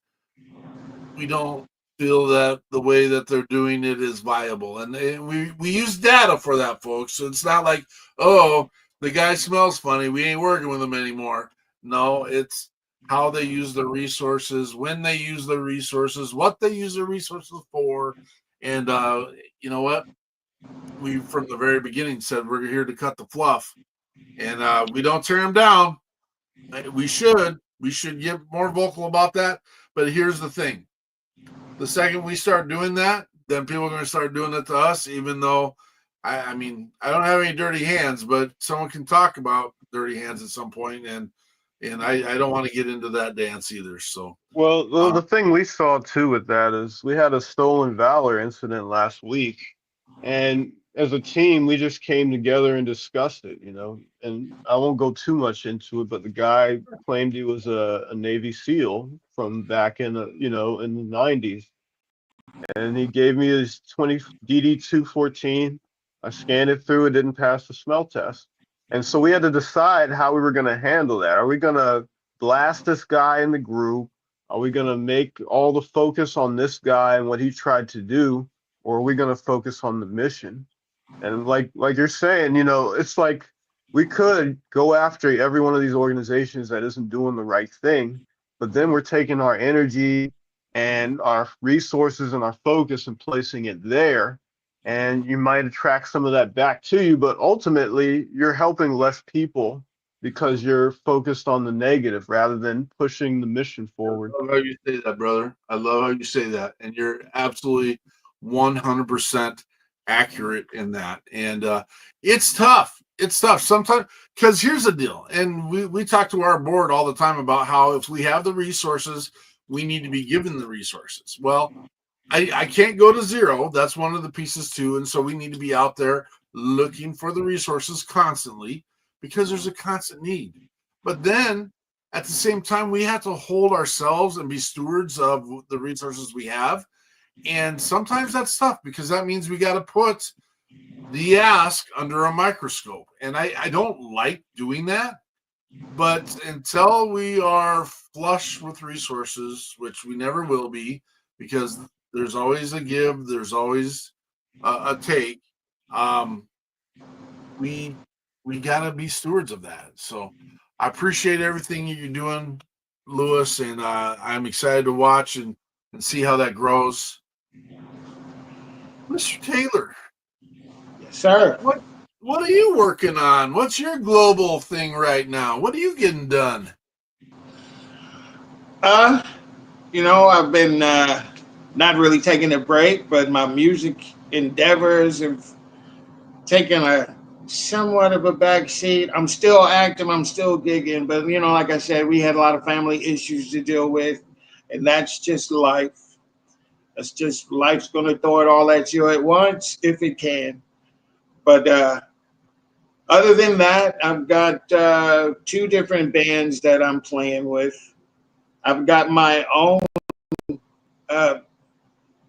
we don't feel that the way that they're doing it is viable. And we use data for that, folks. So it's not like, oh, the guy smells funny, we ain't working with him anymore. No, it's how they use the resources, when they use the resources, what they use the resources for. And you know what? We, from the very beginning, said we're here to cut the fluff. And we don't tear them down. We should get more vocal about that. But here's the thing. The second we start doing that, then people are going to start doing it to us, even though, I mean, I don't have any dirty hands, but someone can talk about dirty hands at some point, and I don't want to get into that dance either. So, well, the thing we saw too with that is we had a stolen valor incident last week, and as a team, we just came together and discussed it, and I won't go too much into it, but the guy claimed he was a Navy SEAL from back in the 90s. And he gave me his 20 DD-214. I scanned it through. It didn't pass the smell test. And so we had to decide how we were going to handle that. Are we going to blast this guy in the group? Are we going to make all the focus on this guy and what he tried to do? Or are we going to focus on the mission? And like you're saying, it's like we could go after every one of these organizations that isn't doing the right thing, but then we're taking our energy and our resources and our focus and placing it there. And you might attract some of that back to you, but ultimately you're helping less people because you're focused on the negative rather than pushing the mission forward. I love how you say that, brother. I love how you say that. And you're absolutely 100% accurate in that. And it's tough. It's tough sometimes, because here's the deal. And we talk to our board all the time about how if we have the resources, we need to be given the resources. Well, I can't go to zero. That's one of the pieces too. And so we need to be out there looking for the resources constantly, because there's a constant need. But then at the same time, we have to hold ourselves and be stewards of the resources we have. And sometimes that's tough, because that means we got to put the ask under a microscope. And I don't like doing that. But until we are flush with resources, which we never will be, because there's always a give, there's always a take, we got to be stewards of that. So I appreciate everything you're doing, Louis, and I'm excited to watch and see how that grows. Mr. Taylor. Yes, sir. What are you working on? What's your global thing right now? What are you getting done? I've been not really taking a break, but my music endeavors have taken a somewhat of a back seat. I'm still active, I'm still gigging, but like I said, we had a lot of family issues to deal with, and that's just life. That's just life's gonna throw it all at you at once if it can. But other than that, I've got 2 different bands that I'm playing with. I've got my own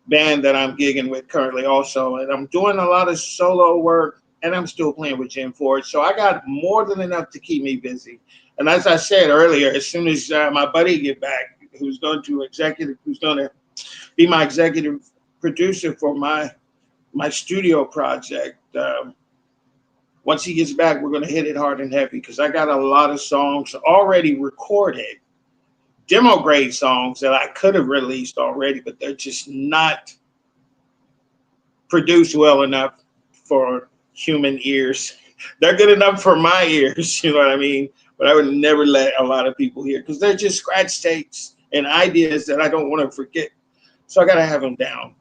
band that I'm gigging with currently also, and I'm doing a lot of solo work, and I'm still playing with Jim Ford. So I got more than enough to keep me busy. And as I said earlier, as soon as my buddy get back, who's going to be my executive producer for my studio project, once he gets back, we're going to hit it hard and heavy, because I got a lot of songs already recorded, demo grade songs that I could have released already, but they're just not produced well enough for human ears. They're good enough for my ears, you know what I mean? But I would never let a lot of people hear, because they're just scratch tapes and ideas that I don't want to forget. So I got to have them down.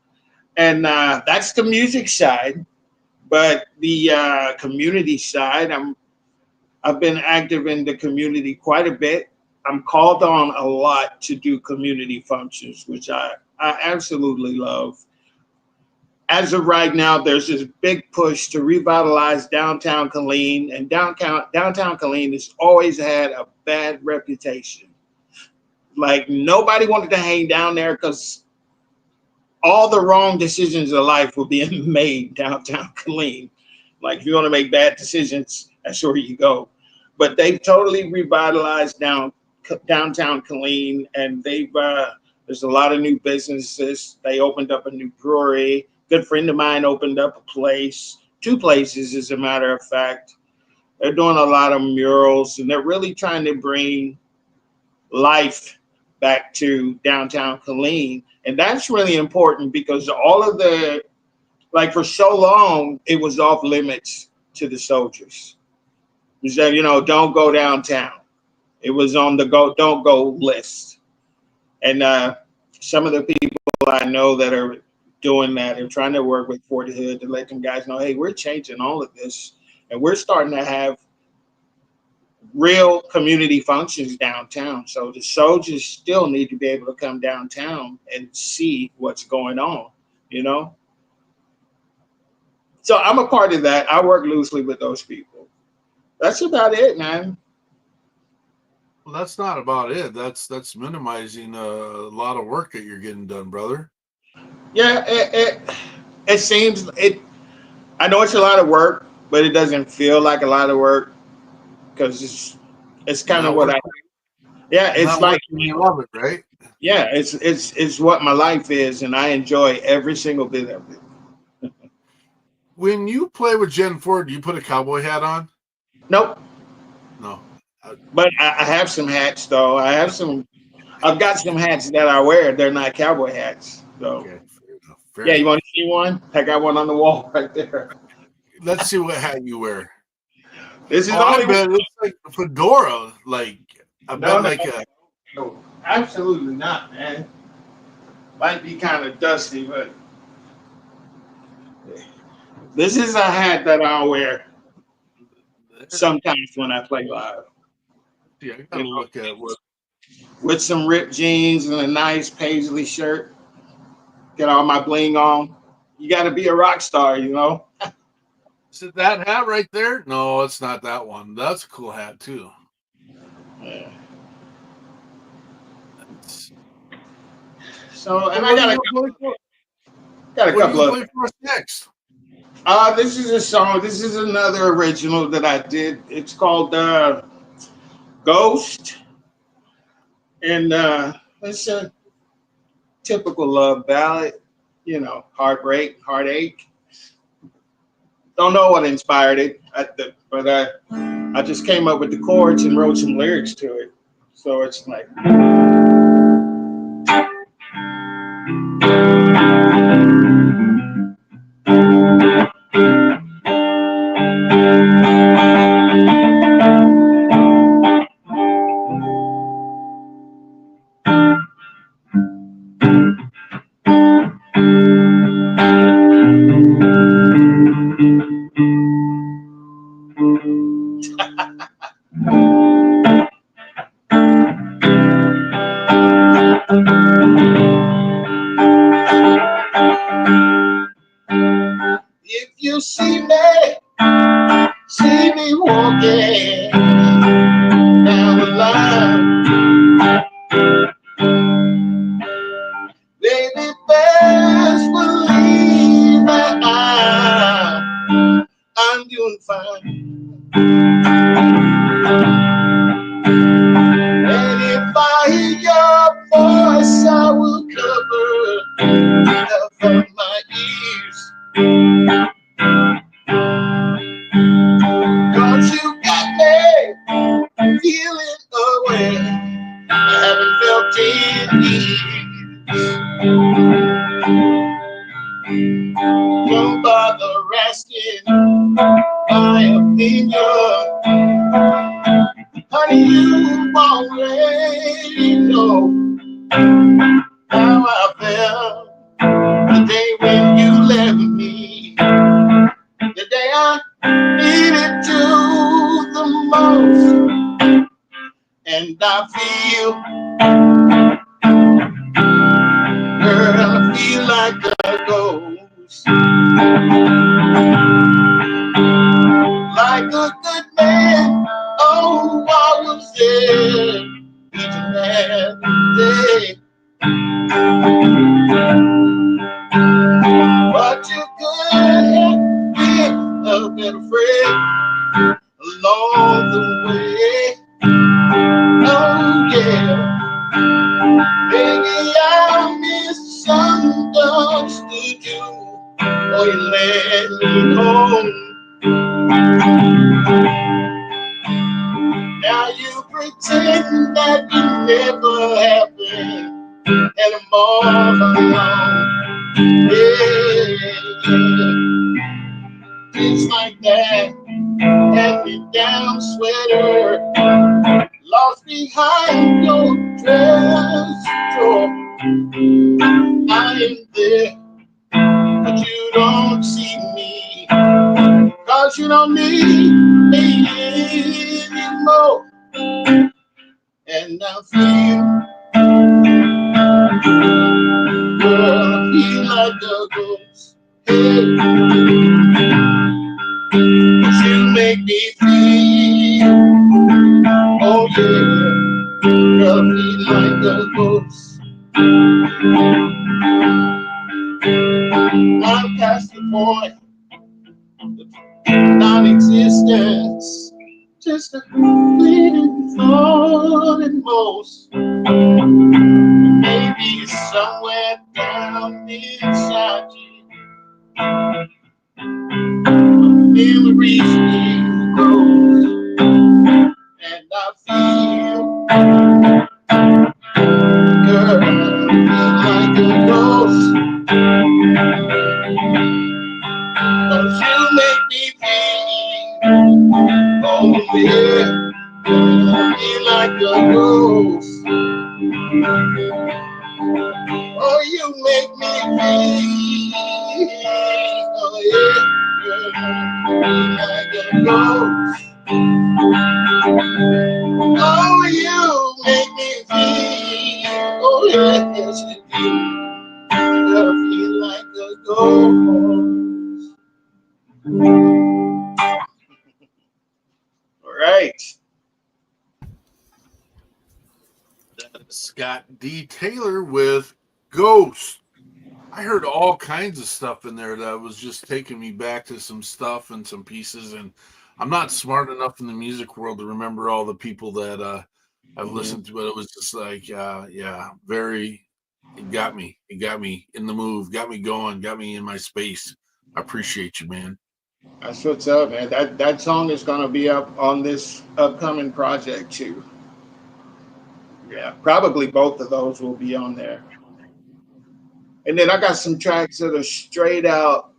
And that's the music side. But the community side, I've been active in the community quite a bit. I'm called on a lot to do community functions, which I absolutely love. As of right now, there's this big push to revitalize downtown Killeen, and downtown Killeen has always had a bad reputation. Like, nobody wanted to hang down there because all the wrong decisions of life were being made downtown Killeen. Like, if you want to make bad decisions, that's where you go. But they've totally revitalized downtown Killeen, and there's a lot of new businesses. They opened up a new brewery. Good friend of mine opened up a place, 2 places, as a matter of fact. They're doing a lot of murals, and they're really trying to bring life back to downtown Killeen. And that's really important, because all of for so long, it was off limits to the soldiers. You said, don't go downtown. It was on the don't go list. And some of the people I know that are doing that and trying to work with Fort Hood to let them guys know, hey, we're changing all of this, and we're starting to have real community functions downtown. So the soldiers still need to be able to come downtown and see what's going on, So I'm a part of that. I work loosely with those people. That's about it, man. Well, that's not about it. That's minimizing a lot of work that you're getting done, brother. Yeah, it seems it. I know it's a lot of work, but it doesn't feel like a lot of work, because it's kind of what I. Yeah, it's like you love it, right? Yeah, it's what my life is, and I enjoy every single bit of it. When you play with Jen Ford, do you put a cowboy hat on? Nope. No. But I have some hats, though. I've got some hats that I wear. They're not cowboy hats. So, okay, fair enough. You enough. want to see one? I got one on the wall right there. Let's see what hat you wear. This is Oh, I only bet it's like a fedora. Like I bet like a no, absolutely not, man. Might be kind of dusty, but this is a hat that I'll wear sometimes when I play live. Yeah, I gotta look at what. With some ripped jeans and a nice paisley shirt. Get all my bling on. You got to be a rock star, you know. Is it that hat right there? No, it's not that one. That's a cool hat too. Yeah. That's... So, and what I got do you play a what do couple you of. play for us next? This is a song. This is another original that I did. It's called Ghost, and it's a typical love ballad. You know, heartbreak, heartache. Don't know what inspired it, but I just came up with the chords and wrote some lyrics to it. So it's like. If you see me walking down the line, baby, best believe that I'm doing fine. And if I hear your voice, I will cover my ears. Cause you got me feeling away I haven't felt in years. Don't bother asking my opinion. Honey, you already know how I felt the day when you left me. The day I needed you the most. And I feel, girl, I feel like a ghost. Like a good man, oh, I was there each and every day. But you couldn't be a better friend along the way. Oh, yeah. Maybe I misunderstood you, or you let me go. Now you pretend that it never happened, and I'm all alone. Yeah, just like that, hand-me-down sweater, lost behind your dress drawer. I am there, but you don't see me, cause you don't need me anymore. And I feel, girl, I feel like a ghost. Hey, but you make me feel, oh yeah, girl, I feel like a ghost. I'm past the point of non-existence, just a fleeting thought at most. Maybe somewhere down inside you, memories still grows, and I feel, girl, I feel like a ghost. Cause you make me feel, oh goes. Oh, you make me feel. Oh, yeah. Like a ghost. Oh, you make me feel. Oh, yeah, yes, you do. I feel like a ghost. All right. Scott D. Taylor with Ghost. I heard all kinds of stuff in there that was just taking me back to some stuff and some pieces. And I'm not smart enough in the music world to remember all the people that I've listened to, but it was just like, very, it got me in the move, got me going, got me in my space. I appreciate you, man. That's what's up, man. That song is gonna be up on this upcoming project too. Yeah, probably both of those will be on there. And then I got some tracks that are straight out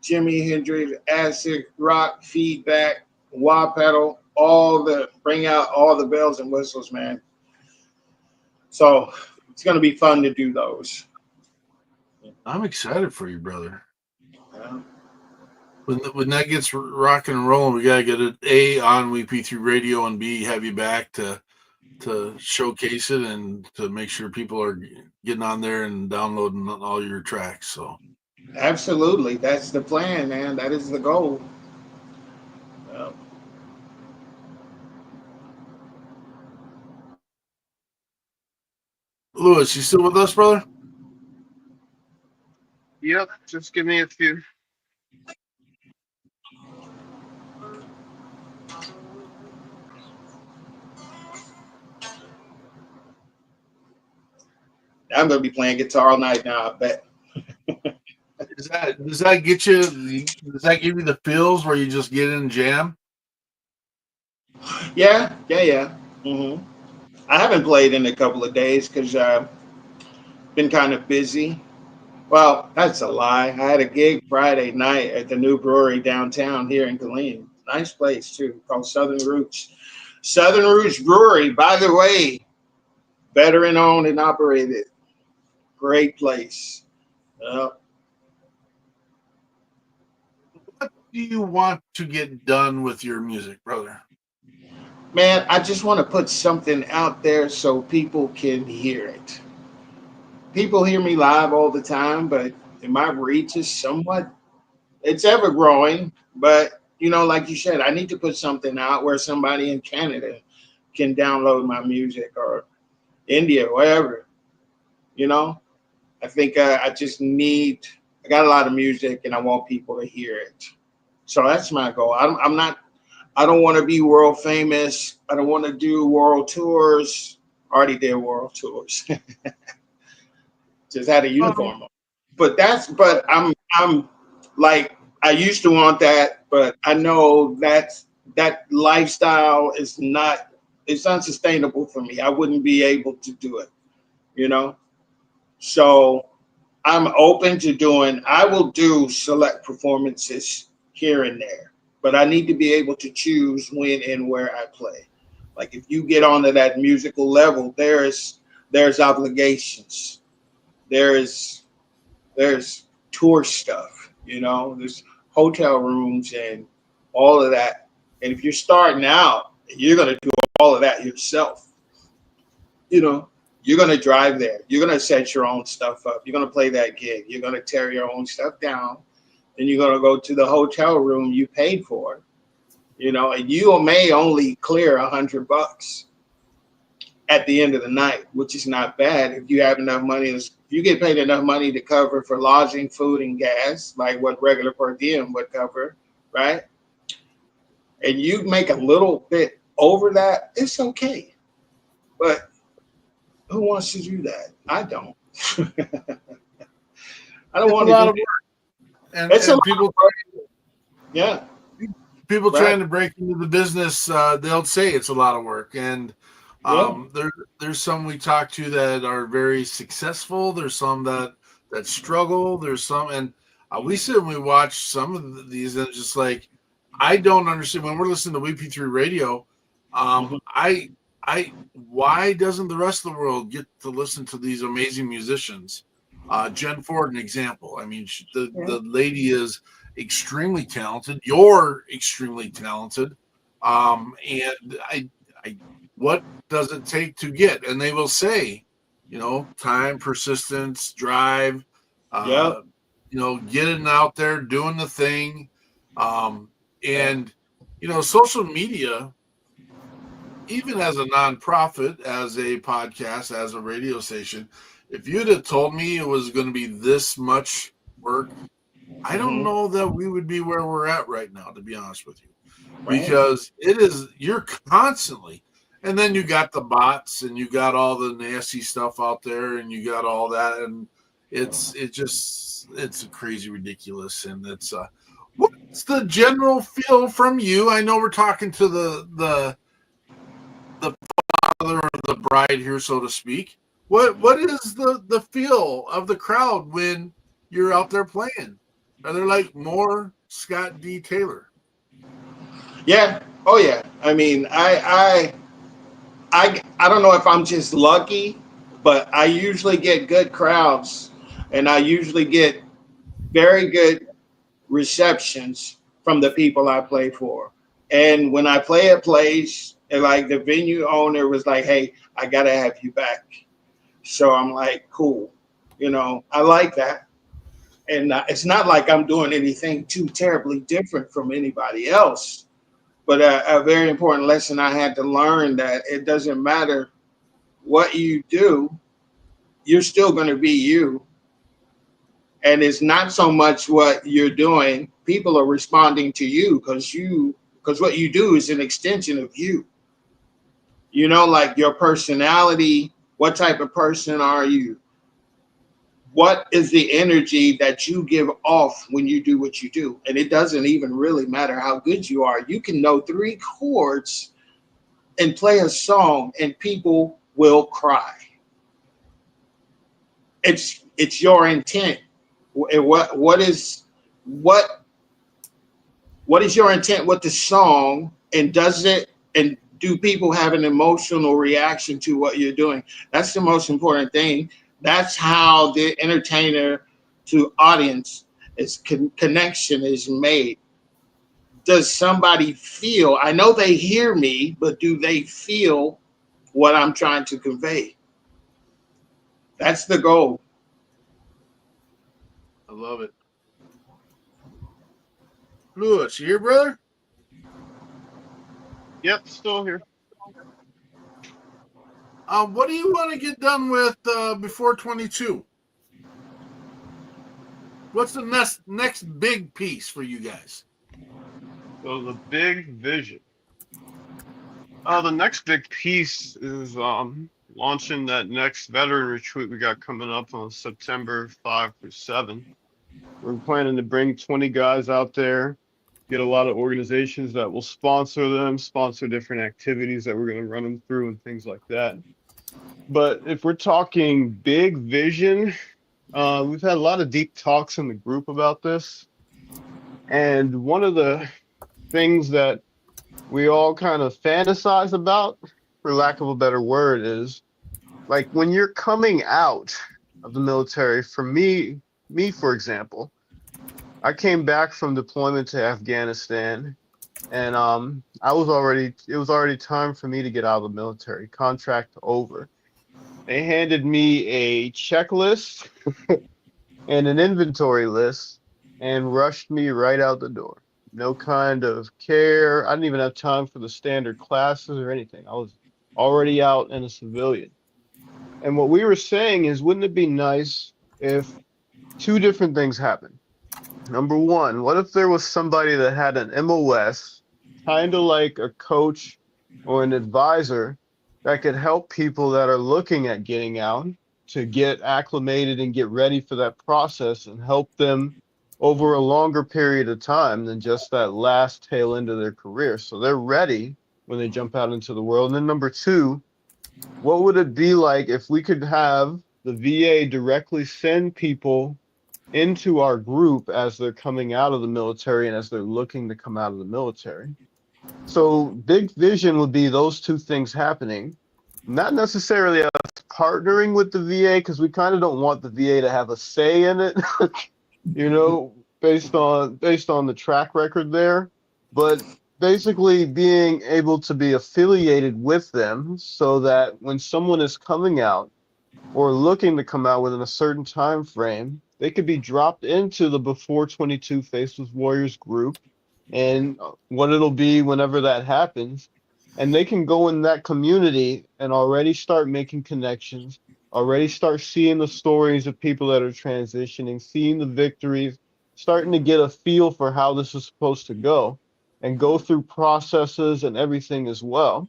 Jimi Hendrix, acid rock, feedback, wah pedal, bring out all the bells and whistles, man. So it's gonna be fun to do those. I'm excited for you, brother. Yeah. When that gets rocking and rolling, we gotta get it A on WP3 Radio and B have you back to showcase it and to make sure people are getting on there and downloading all your tracks. So Absolutely, that's the plan, man. That is the goal. Yeah. Louis, you still with us, brother? Yep, just give me a few. I'm gonna be playing guitar all night now, I bet. Does that get you? Does that give you the feels where you just get in and jam? Yeah. Mm-hmm. I haven't played in a couple of days because I've been kind of busy. Well, that's a lie. I had a gig Friday night at the new brewery downtown here in Killeen. Nice place too, called Southern Roots. Southern Roots Brewery, by the way, veteran owned and operated. Great place. What do you want to get done with your music, brother? Man, I just want to put something out there so people can hear it. People hear me live all the time, but my reach is somewhat, it's ever growing. But, like you said, I need to put something out where somebody in Canada can download my music or India, wherever, I think I got a lot of music and I want people to hear it. So that's my goal. I don't want to be world famous. I don't want to do world tours. Already did world tours. Just had a uniform on. But I'm like, I used to want that, but I know that lifestyle it's unsustainable for me. I wouldn't be able to do it, So I'm open to I will do select performances here and there, but I need to be able to choose when and where I play. Like if you get onto that musical level, there's obligations. There's tour stuff, there's hotel rooms and all of that. And if you're starting out, you're going to do all of that yourself. You're going to drive there. You're going to set your own stuff up. You're going to play that gig. You're going to tear your own stuff down. Then you're going to go to the hotel room you paid for, and you may only clear $100 at the end of the night, which is not bad if you have enough money. If you get paid enough money to cover for lodging, food, and gas, like what regular per diem would cover, right? And you make a little bit over that, it's okay. But who wants to do that? I don't. I don't want to do that. And people, yeah. People trying to break into the business, they'll say it's a lot of work. And there's some we talk to that are very successful. There's some that struggle. There's some, and we sit and we watch some of these, and it's just like, I don't understand when we're listening to WP3 Radio. I why doesn't the rest of the world get to listen to these amazing musicians? Jen Ford, an example. I mean, the lady is extremely talented. You're extremely talented. And what does it take to get? And they will say, time, persistence, drive, Yep. Getting out there, doing the thing. And, social media, even as a nonprofit, as a podcast, as a radio station, if you'd have told me it was going to be this much work, I don't know that we would be where we're at right now, to be honest with you, because you're constantly, and then you got the bots and you got all the nasty stuff out there and you got all that. And it's crazy ridiculous. And what's the general feel from you? I know we're talking to the father or the bride here, so to speak. What is the feel of the crowd when you're out there playing? Are there like more Scott D. Taylor? Yeah. Oh yeah. I mean, I don't know if I'm just lucky, but I usually get good crowds, and I usually get very good receptions from the people I play for. And when I play a place, and like the venue owner was like, "Hey, I gotta have you back." So I'm like, "Cool," I like that. And it's not like I'm doing anything too terribly different from anybody else. But a very important lesson I had to learn, that it doesn't matter what you do, you're still going to be you. And it's not so much what you're doing. People are responding to you because what you do is an extension of you. Like your personality, what type of person are you? What is the energy that you give off when you do what you do? And it doesn't even really matter how good you are. You can know 3 chords and play a song and people will cry. It's your intent. What is your intent with the song, and do people have an emotional reaction to what you're doing? That's the most important thing. That's how the entertainer to audience connection is made. Does somebody feel? I know they hear me, but do they feel what I'm trying to convey? That's the goal. I love it. Louis, you here, brother? Yep, still here. What do you want to get done with before 22? What's the next big piece for you guys? So the big vision. The next big piece is launching that next veteran retreat we got coming up on September 5 through 7. We're planning to bring 20 guys out there, get a lot of organizations that will sponsor them, sponsor different activities that we're going to run them through and things like that. But if we're talking big vision, we've had a lot of deep talks in the group about this. And one of the things that we all kind of fantasize about, for lack of a better word, is like when you're coming out of the military. For me, for example, I came back from deployment to Afghanistan, and it was already time for me to get out of the military. Contract over. They handed me a checklist and an inventory list and rushed me right out the door. No kind of care. I didn't even have time for the standard classes or anything. I was already out and a civilian. And what we were saying is, wouldn't it be nice if 2 different things happened? Number one, what if there was somebody that had an MOS, kind of like a coach or an advisor, that could help people that are looking at getting out to get acclimated and get ready for that process and help them over a longer period of time than just that last tail end of their career. So they're ready when they jump out into the world. And then number 2, what would it be like if we could have the VA directly send people into our group as they're coming out of the military and as they're looking to come out of the military? So big vision would be those two things happening, not necessarily us partnering with the VA because we kind of don't want the VA to have a say in it, based on the track record there, but basically being able to be affiliated with them so that when someone is coming out or looking to come out within a certain time frame, they could be dropped into the Before 22 Faceless Warriors group and what it'll be whenever that happens. And they can go in that community and already start making connections, already start seeing the stories of people that are transitioning, seeing the victories, starting to get a feel for how this is supposed to go and go through processes and everything as well.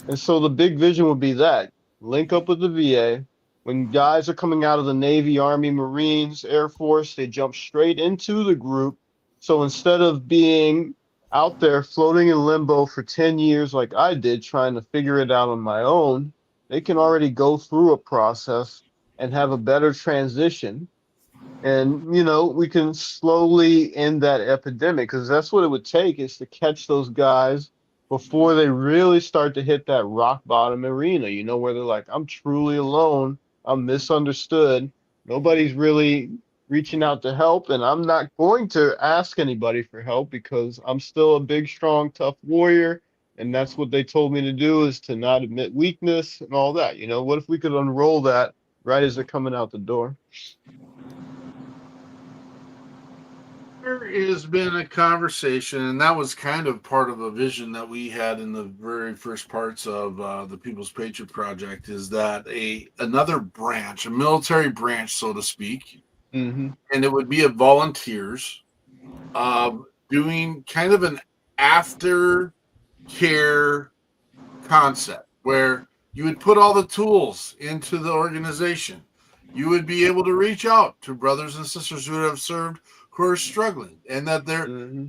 And so the big vision would be that link up with the VA. When guys are coming out of the Navy, Army, Marines, Air Force, they jump straight into the group. So instead of being out there floating in limbo for 10 years like I did, trying to figure it out on my own, they can already go through a process and have a better transition. And, we can slowly end that epidemic because that's what it would take is to catch those guys before they really start to hit that rock bottom arena, where they're like, I'm truly alone. I'm misunderstood. Nobody's really reaching out to help. And I'm not going to ask anybody for help because I'm still a big, strong, tough warrior. And that's what they told me to do is to not admit weakness and all that. What if we could unroll that right as they're coming out the door? There has been a conversation, and that was kind of part of a vision that we had in the very first parts of the People's Patriot Project, is that another branch, a military branch, so to speak, Mm-hmm. and it would be of volunteers doing kind of an after care concept where you would put all the tools into the organization. You would be able to reach out to brothers and sisters who have served, who are struggling, and that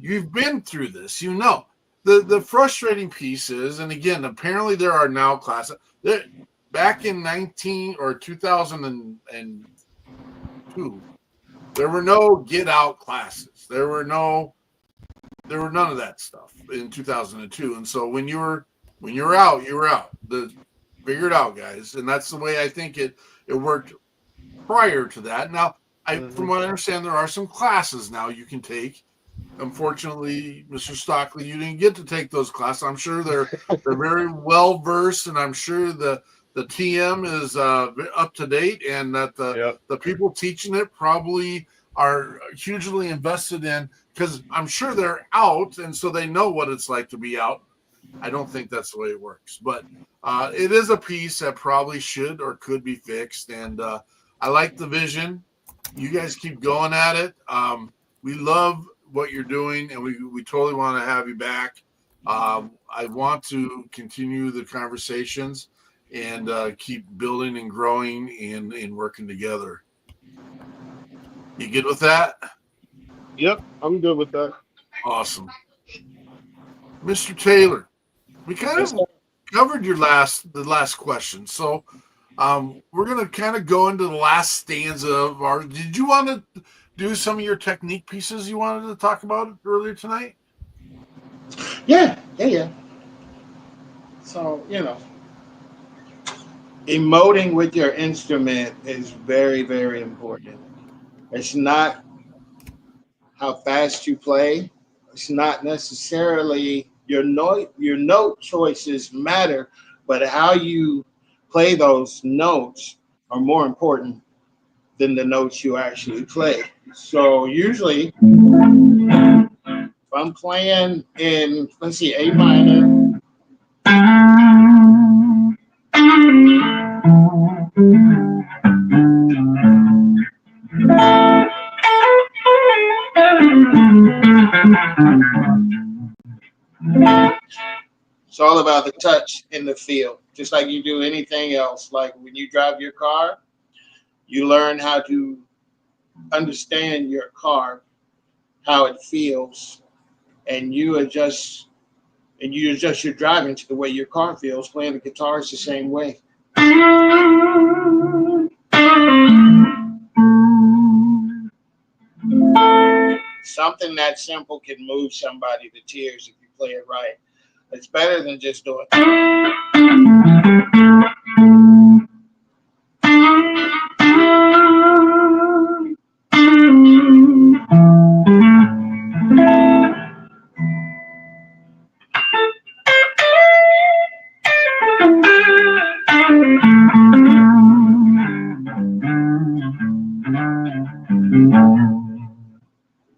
you've been through this. The frustrating piece is, and again, apparently there are now classes back in 2002, there were no get out classes. There were none of that stuff in 2002. And so when you were out, you were out. Figure it out, guys. And that's the way I think it worked prior to that. Now, from what I understand, there are some classes now you can take. Unfortunately, Mr. Stockley, you didn't get to take those classes. I'm sure they're very well versed, and I'm sure the TM is up to date, and that the people teaching it probably are hugely invested in, because I'm sure they're out, and so they know what it's like to be out. I don't think that's the way it works, but it is a piece that probably should or could be fixed, and I like the vision. You guys keep going at it. We love what you're doing, and we totally want to have you back. I want to continue the conversations and keep building and growing and working together. You good with that? Yep, I'm good with that. Awesome. Mr. Taylor, we kind of covered the last question. So we're going to kind of go into the last stanza of our. Did you want to do some of your technique pieces you wanted to talk about earlier tonight? Yeah. So, emoting with your instrument is very, very important. It's not how fast you play. It's not necessarily your note choices matter, but how you play those notes are more important than the notes you actually play. So usually, if I'm playing in, let's see, A minor, it's all about the touch and the feel, just like you do anything else. Like when you drive your car, you learn how to understand your car, how it feels, and you adjust your driving to the way your car feels. Playing the guitar is the same way. Something that simple can move somebody to tears if you play it right. It's better than just doing.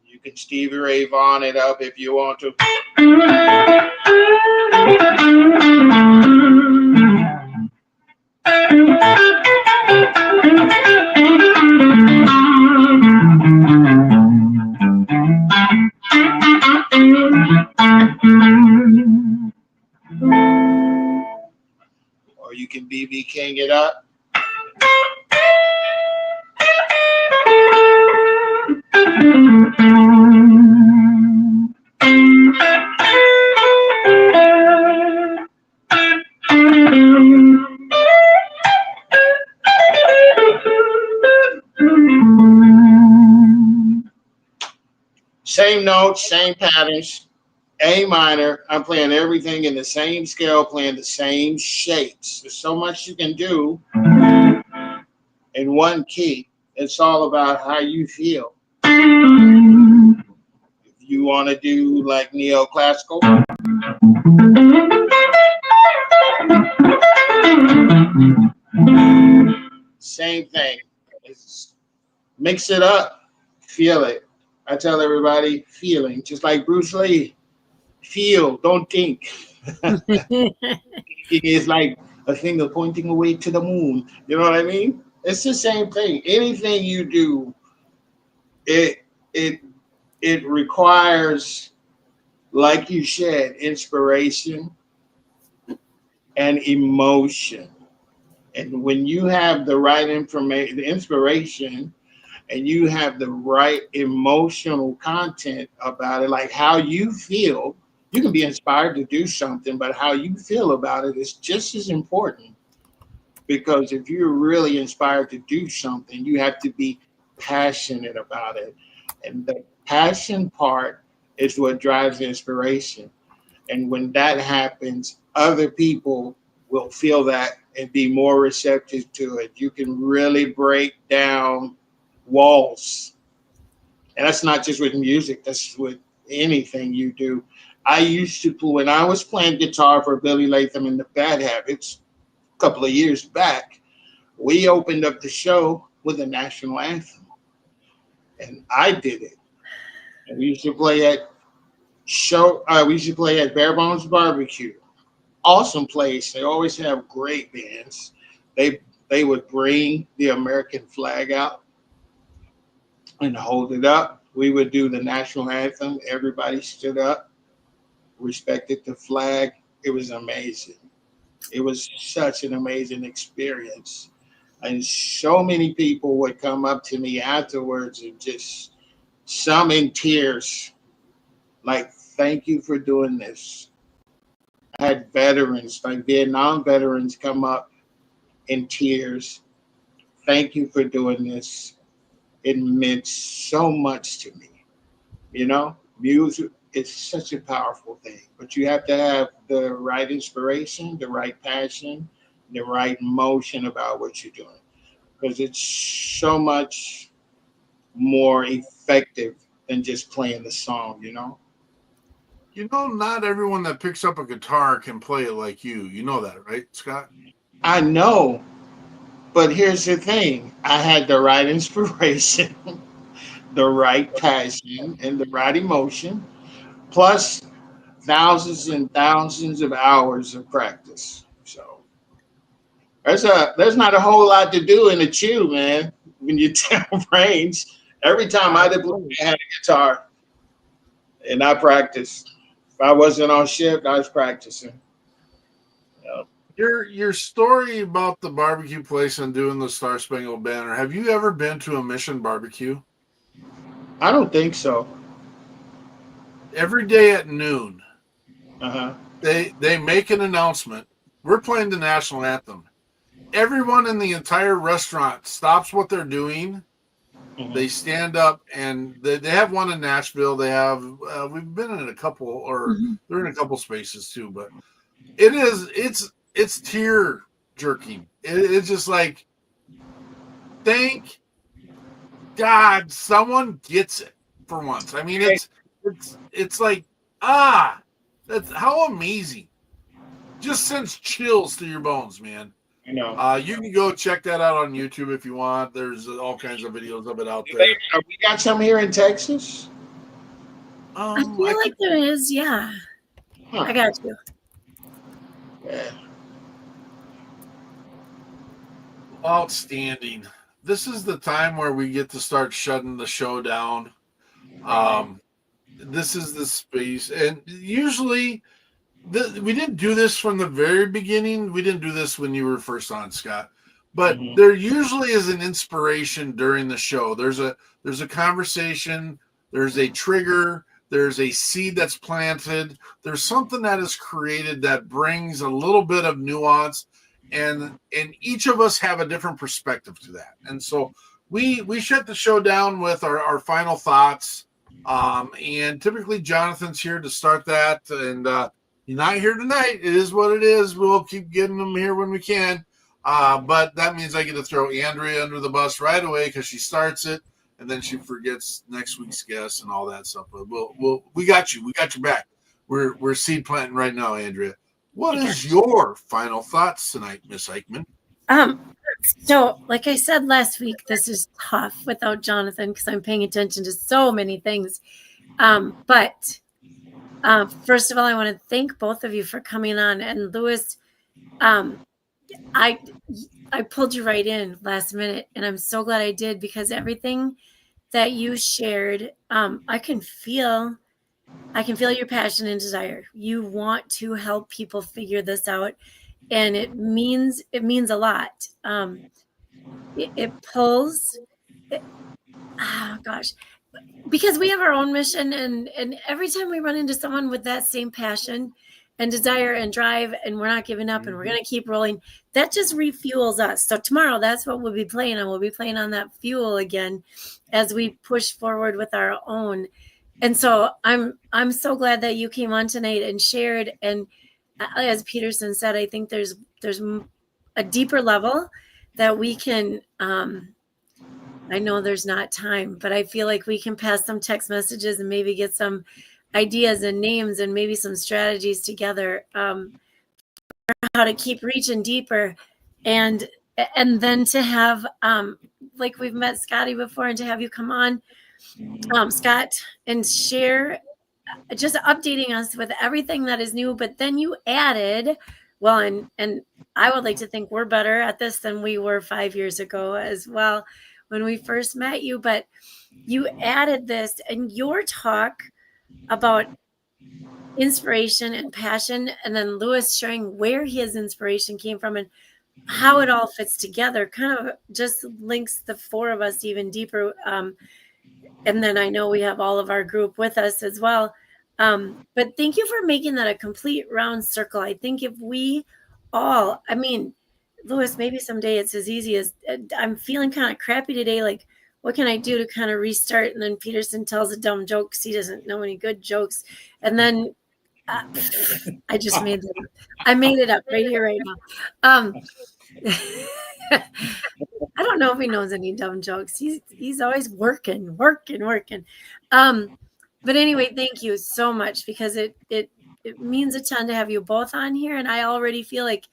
You can Stevie Ray Vaughan it up if you want to. Or you can BB King it up. Same notes, same patterns. A minor, I'm playing everything in the same scale, playing the same shapes. There's so much you can do in one key. It's all about how you feel. If you want to do like neoclassical, same thing. It's, mix it up, feel it. I tell everybody, feeling, just like Bruce Lee. Feel, don't think. It is like a finger pointing away to the moon. You know what I mean? It's the same thing. Anything you do, it requires, like you said, inspiration and emotion. And when you have the right information, the inspiration, and you have the right emotional content about it, like how you feel, you can be inspired to do something, but how you feel about it is just as important. Because if you're really inspired to do something, you have to be passionate about it. And the passion part is what drives inspiration. And when that happens, other people will feel that and be more receptive to it. You can really break down walls. And that's not just with music, that's with anything you do. I used to, when I was playing guitar for Billy Latham and the Bad Habits a couple of years back, we opened up the show with a national anthem. And I did it. And we used to play at Bare Bones Barbecue. Awesome place. They always have great bands. They would bring the American flag out and hold it up. We would do the national anthem. Everybody stood up, respected the flag. It was amazing. It was such an amazing experience. And so many people would come up to me afterwards and just, some in tears, like, thank you for doing this. I had veterans, like Vietnam veterans, come up in tears. Thank you for doing this. It meant so much to me. You know, music is such a powerful thing, but you have to have the right inspiration, the right passion, the right emotion about what you're doing, because it's so much more effective than just playing the song, you know? You know, not everyone that picks up a guitar can play it like you. You know that, right, Scott? I know, but here's the thing. I had the right inspiration, the right passion, and the right emotion, plus thousands and thousands of hours of practice. So there's not a whole lot to do in the chew, man, when you tell brains. Every time I did play, I had a guitar, and I practiced. If I wasn't on shift, I was practicing. Your story about the barbecue place and doing the Star Spangled Banner, have you ever been to a Mission barbecue? I don't think so. Every day at noon, Uh-huh. they make an announcement. We're playing the national anthem. Everyone in the entire restaurant stops what they're doing They stand up, and they have one in Nashville. They have we've been in a couple, or they're in a couple spaces too. But it's tear jerking. It's just like, thank God someone gets it for once. I mean, it's like, that's how amazing. Just sends chills through your bones, man. I know. You can go check that out on YouTube if you want. There's all kinds of videos of it out there. We got some here in Texas. I feel like there is, yeah. Huh. I got you. Yeah. Outstanding. This is the time where we get to start shutting the show down. This is the space, and usually we didn't do this from the very beginning. We didn't do this when you were first on, Scott. But there usually is an inspiration during the show. There's a conversation. There's a trigger. There's a seed that's planted. There's something that is created that brings a little bit of nuance, and each of us have a different perspective to that. And so we shut the show down with our final thoughts. And typically Jonathan's here to start that, and he's not here tonight. It is what it is. We'll keep getting them here when we can. But that means I get to throw Andrea under the bus right away because she starts it, and then she forgets next week's guest and all that stuff. But we got you. We got your back. We're seed planting right now, Andrea. What is your final thoughts tonight, Miss Eichmann? So, like I said last week, this is tough without Jonathan because I'm paying attention to so many things. But first of all, I want to thank both of you for coming on. And Louis, I pulled you right in last minute, and I'm so glad I did because everything that you shared, I can feel your passion and desire. You want to help people figure this out, and it means a lot. It pulls. Because we have our own mission, and every time we run into someone with that same passion and desire and drive, and we're not giving up, and we're going to keep rolling, that just refuels us. So tomorrow, that's what we'll be playing on. We'll be playing on that fuel again as we push forward with our own. And so I'm so glad that you came on tonight and shared. And as Peterson said, I think there's a deeper level that we can. I know there's not time, but I feel like we can pass some text messages and maybe get some ideas and names and maybe some strategies together for how to keep reaching deeper, and then to have like we've met Scotty before, and to have you come on, Scott, and share, just updating us with everything that is new. But then you added, well, and I would like to think we're better at this than we were 5 years ago as well when we first met you, but you added this, and your talk about inspiration and passion, and then Louis sharing where his inspiration came from and how it all fits together, kind of just links the four of us even deeper. And then I know we have all of our group with us as well. But thank you for making that a complete round circle. I think if we all, I mean, Louis, maybe someday it's as easy as I'm feeling kind of crappy today. Like, what can I do to kind of restart? And then Peterson tells a dumb joke because he doesn't know any good jokes. And then I just made it up. I made it up right here, right now. I don't know if he knows any dumb jokes. He's always working. But anyway, thank you so much, because it means a ton to have you both on here. And I already feel like,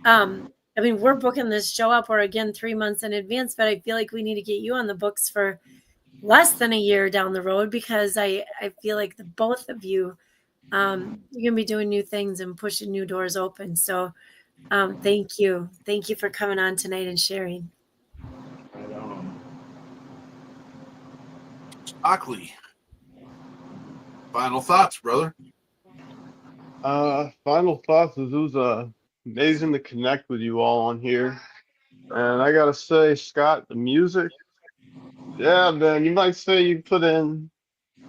I mean, we're booking this show up, or again, 3 months in advance, but I feel like we need to get you on the books for less than a year down the road, because I feel like the both of you, you're going to be doing new things and pushing new doors open. So thank you. Thank you for coming on tonight and sharing. Stockley, final thoughts, brother. Final thoughts is it was amazing to connect with you all on here. And I gotta say, Scott, the music, yeah, man, you might say you put in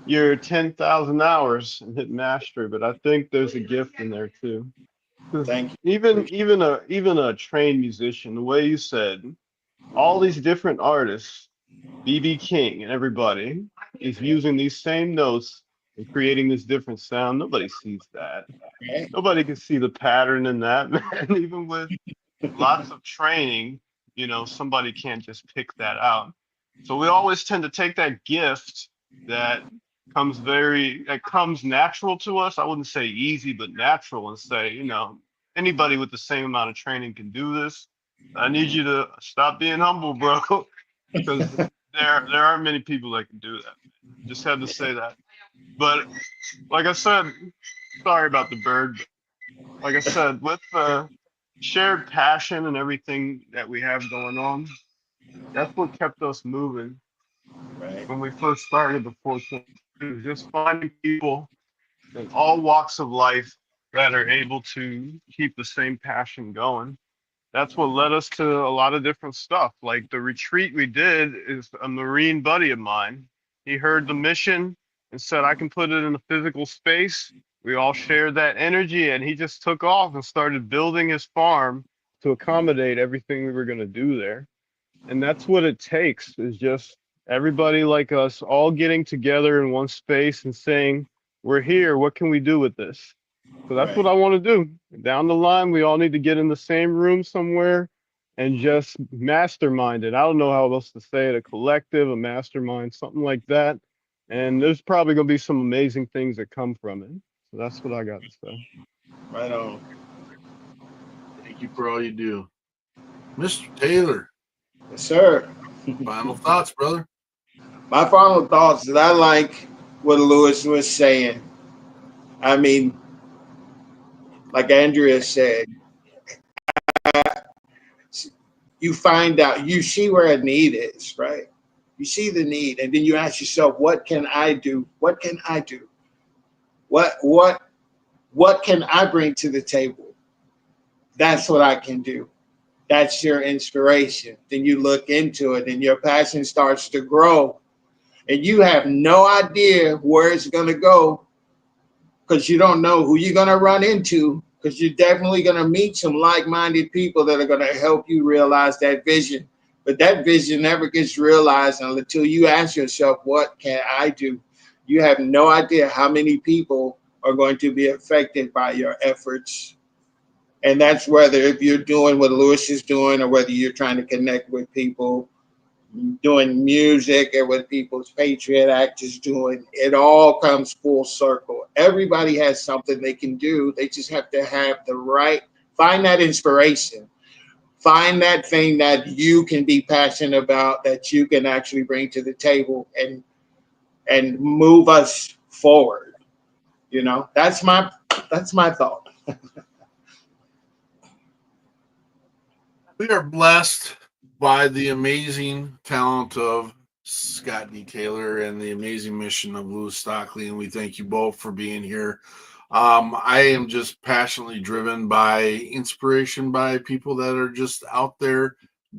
your 10,000 hours and hit mastery, but I think there's a gift in there too. Thank you. Even a trained musician, the way you said, all these different artists BB King and everybody is using these same notes and creating this different sound. Nobody sees that. Right? Nobody can see the pattern in that, man. Even with lots of training, somebody can't just pick that out. So we always tend to take that gift that comes natural to us. I wouldn't say easy, but natural, and say, anybody with the same amount of training can do this. I need you to stop being humble, bro, because there aren't many people that can do that. Just had to say that. But like I said, sorry about the bird. But like I said, with the shared passion and everything that we have going on, that's what kept us moving Right. when we first started the 420. Just finding people in all walks of life that are able to keep the same passion going. That's what led us to a lot of different stuff. Like the retreat we did is a Marine buddy of mine. He heard the mission and said, I can put it in a physical space. We all shared that energy, and he just took off and started building his farm to accommodate everything we were going to do there. And that's what it takes, is just everybody like us all getting together in one space and saying, we're here, what can we do with this? So that's what Right. I want to do. Down the line, we all need to get in the same room somewhere and just mastermind it. I don't know how else to say it, a collective, a mastermind, something like that. And there's probably going to be some amazing things that come from it. So that's what I got to say. Right on. Thank you for all you do. Mr. Taylor, Yes, sir. final thoughts, brother. My final thoughts is I like what Louis was saying. I mean, like Andrea said, you find out, you see where a need is, right? You see the need, and then you ask yourself, what can I do? What can I do? What can I bring to the table? That's what I can do. That's your inspiration. Then you look into it, and your passion starts to grow, and you have no idea where it's going to go, because you don't know who you're going to run into, because you're definitely going to meet some like-minded people that are going to help you realize that vision. But that vision never gets realized until you ask yourself, what can I do? You have no idea how many people are going to be affected by your efforts. And that's whether if you're doing what Louis is doing, or whether you're trying to connect with people doing music, or what people's Patriot Act is doing. It all comes full circle. Everybody has something they can do. They just have to have find that inspiration. Find that thing that you can be passionate about, that you can actually bring to the table and move us forward. That's my thought. We are blessed by the amazing talent of Scott D. Taylor and the amazing mission of Louis Stockley, and we thank you both for being here. I am just passionately driven by inspiration by people that are just out there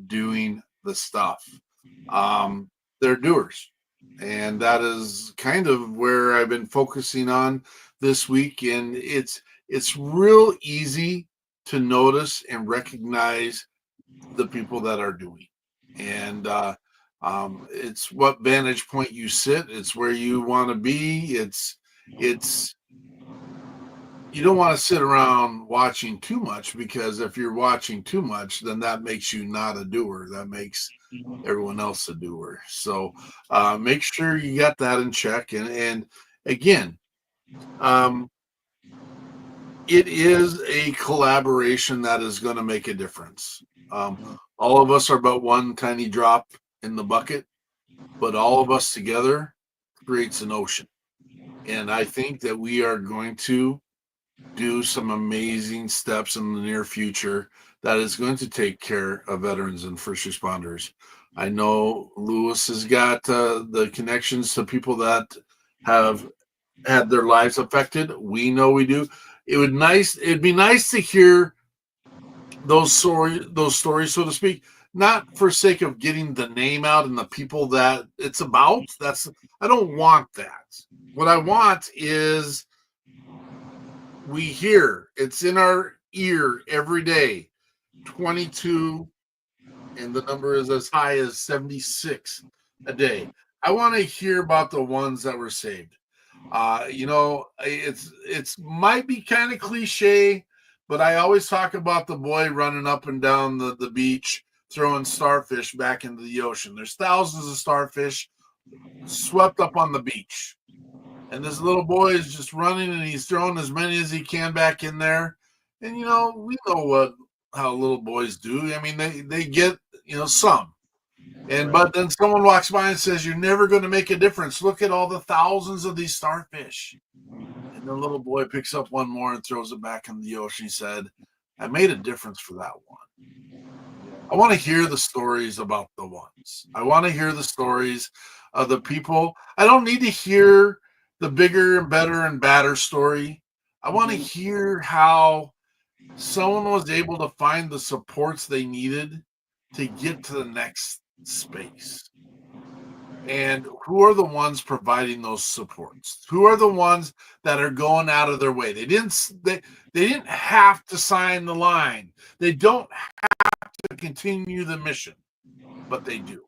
doing the stuff. They're doers, and that is kind of where I've been focusing on this week. And it's real easy to notice and recognize the people that are doing, and it's what vantage point you sit. It's where you want to be. It's you don't want to sit around watching too much, because if you're watching too much, then that makes you not a doer. That makes everyone else a doer. So make sure you got that in check. And again, it is a collaboration that is going to make a difference. All of us are but one tiny drop in the bucket, but all of us together creates an ocean. And I think that we are going to do some amazing steps in the near future that is going to take care of veterans and first responders. I know Louis has got the connections to people that have had their lives affected. We know we do. It'd be nice to hear those stories, so to speak, not for sake of getting the name out and the people that it's about. I don't want that. What I want is we hear, it's in our ear every day, 22, and the number is as high as 76 a day. I want to hear about the ones that were saved. It's might be kind of cliche, but I always talk about the boy running up and down the beach throwing starfish back into the ocean. There's thousands of starfish swept up on the beach. And this little boy is just running and he's throwing as many as he can back in there. And we know how little boys do. I mean, they get, some. But then someone walks by and says, "You're never going to make a difference. Look at all the thousands of these starfish." And the little boy picks up one more and throws it back in the ocean. He said, "I made a difference for that one." I want to hear the stories about the ones. I want to hear the stories of the people. I don't need to hear the bigger and better and badder story. I want to hear how someone was able to find the supports they needed to get to the next space. And who are the ones providing those supports? Who are the ones that are going out of their way? They didn't have to sign the line. They don't have to continue the mission, but they do.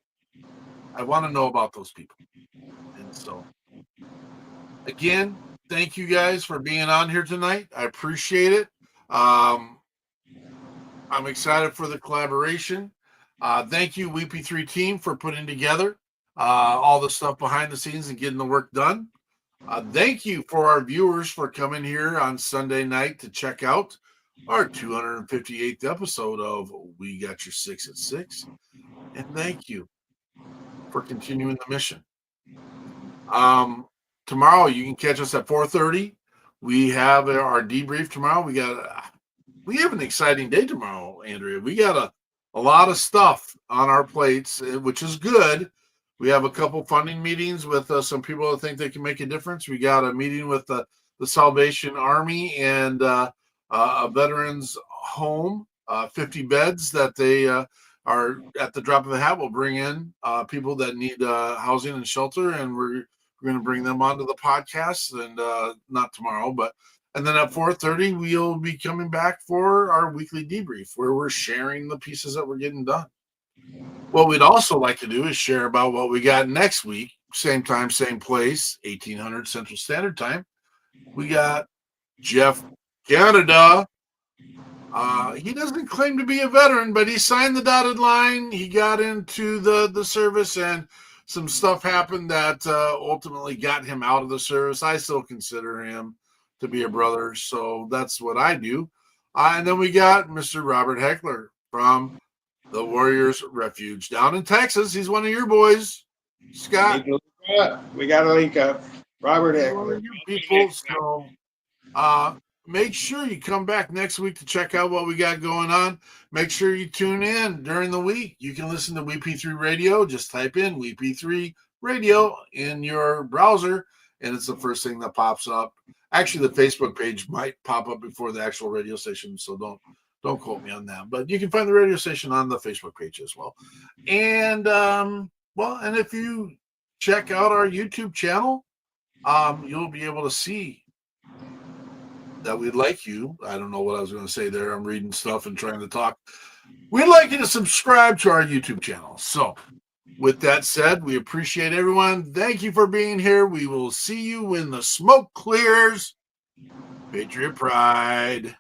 I want to know about those people. And so, again, thank you guys for being on here tonight. I appreciate it. I'm excited for the collaboration. Thank you, WP3 team, for putting together all the stuff behind the scenes and getting the work done. Thank you for our viewers for coming here on Sunday night to check out our 258th episode of We Got Your 6 at 6. And thank you for continuing the mission. Tomorrow you can catch us at 4:30. We have our debrief tomorrow. We have an exciting day tomorrow, Andrea. We got a lot of stuff on our plates, which is good. We have a couple funding meetings with some people that think they can make a difference. We got a meeting with the Salvation Army and a veterans home, 50 beds that they are at the drop of a hat will bring in people that need housing and shelter, and we're going to bring them onto the podcast, and not tomorrow, and then at 4:30 we'll be coming back for our weekly debrief where we're sharing the pieces that we're getting done. What we'd also like to do is share about what we got next week, same time, same place, 1800 Central Standard Time. We got Jeff Canada. He doesn't claim to be a veteran, but he signed the dotted line. He got into the service, and some stuff happened that ultimately got him out of the service. I still consider him to be a brother, so that's what I do. And then we got Mr. Robert Heckler from the Warriors Refuge down in Texas. He's one of your boys, Scott. We got to link up. Robert Heckler. People, so make sure you come back next week to check out what we got going on. Make sure you tune in during the week. You can listen to WP3 Radio. Just type in WP3 Radio in your browser, and it's the first thing that pops up. Actually, the Facebook page might pop up before the actual radio station, so don't quote me on that. But you can find the radio station on the Facebook page as well. And and if you check out our YouTube channel, you'll be able to see that we'd like you. I don't know what I was going to say there. I'm reading stuff and trying to talk. We'd like you to subscribe to our YouTube channel. So with that said, we appreciate everyone. Thank you for being here. We will see you when the smoke clears. Patriot Pride.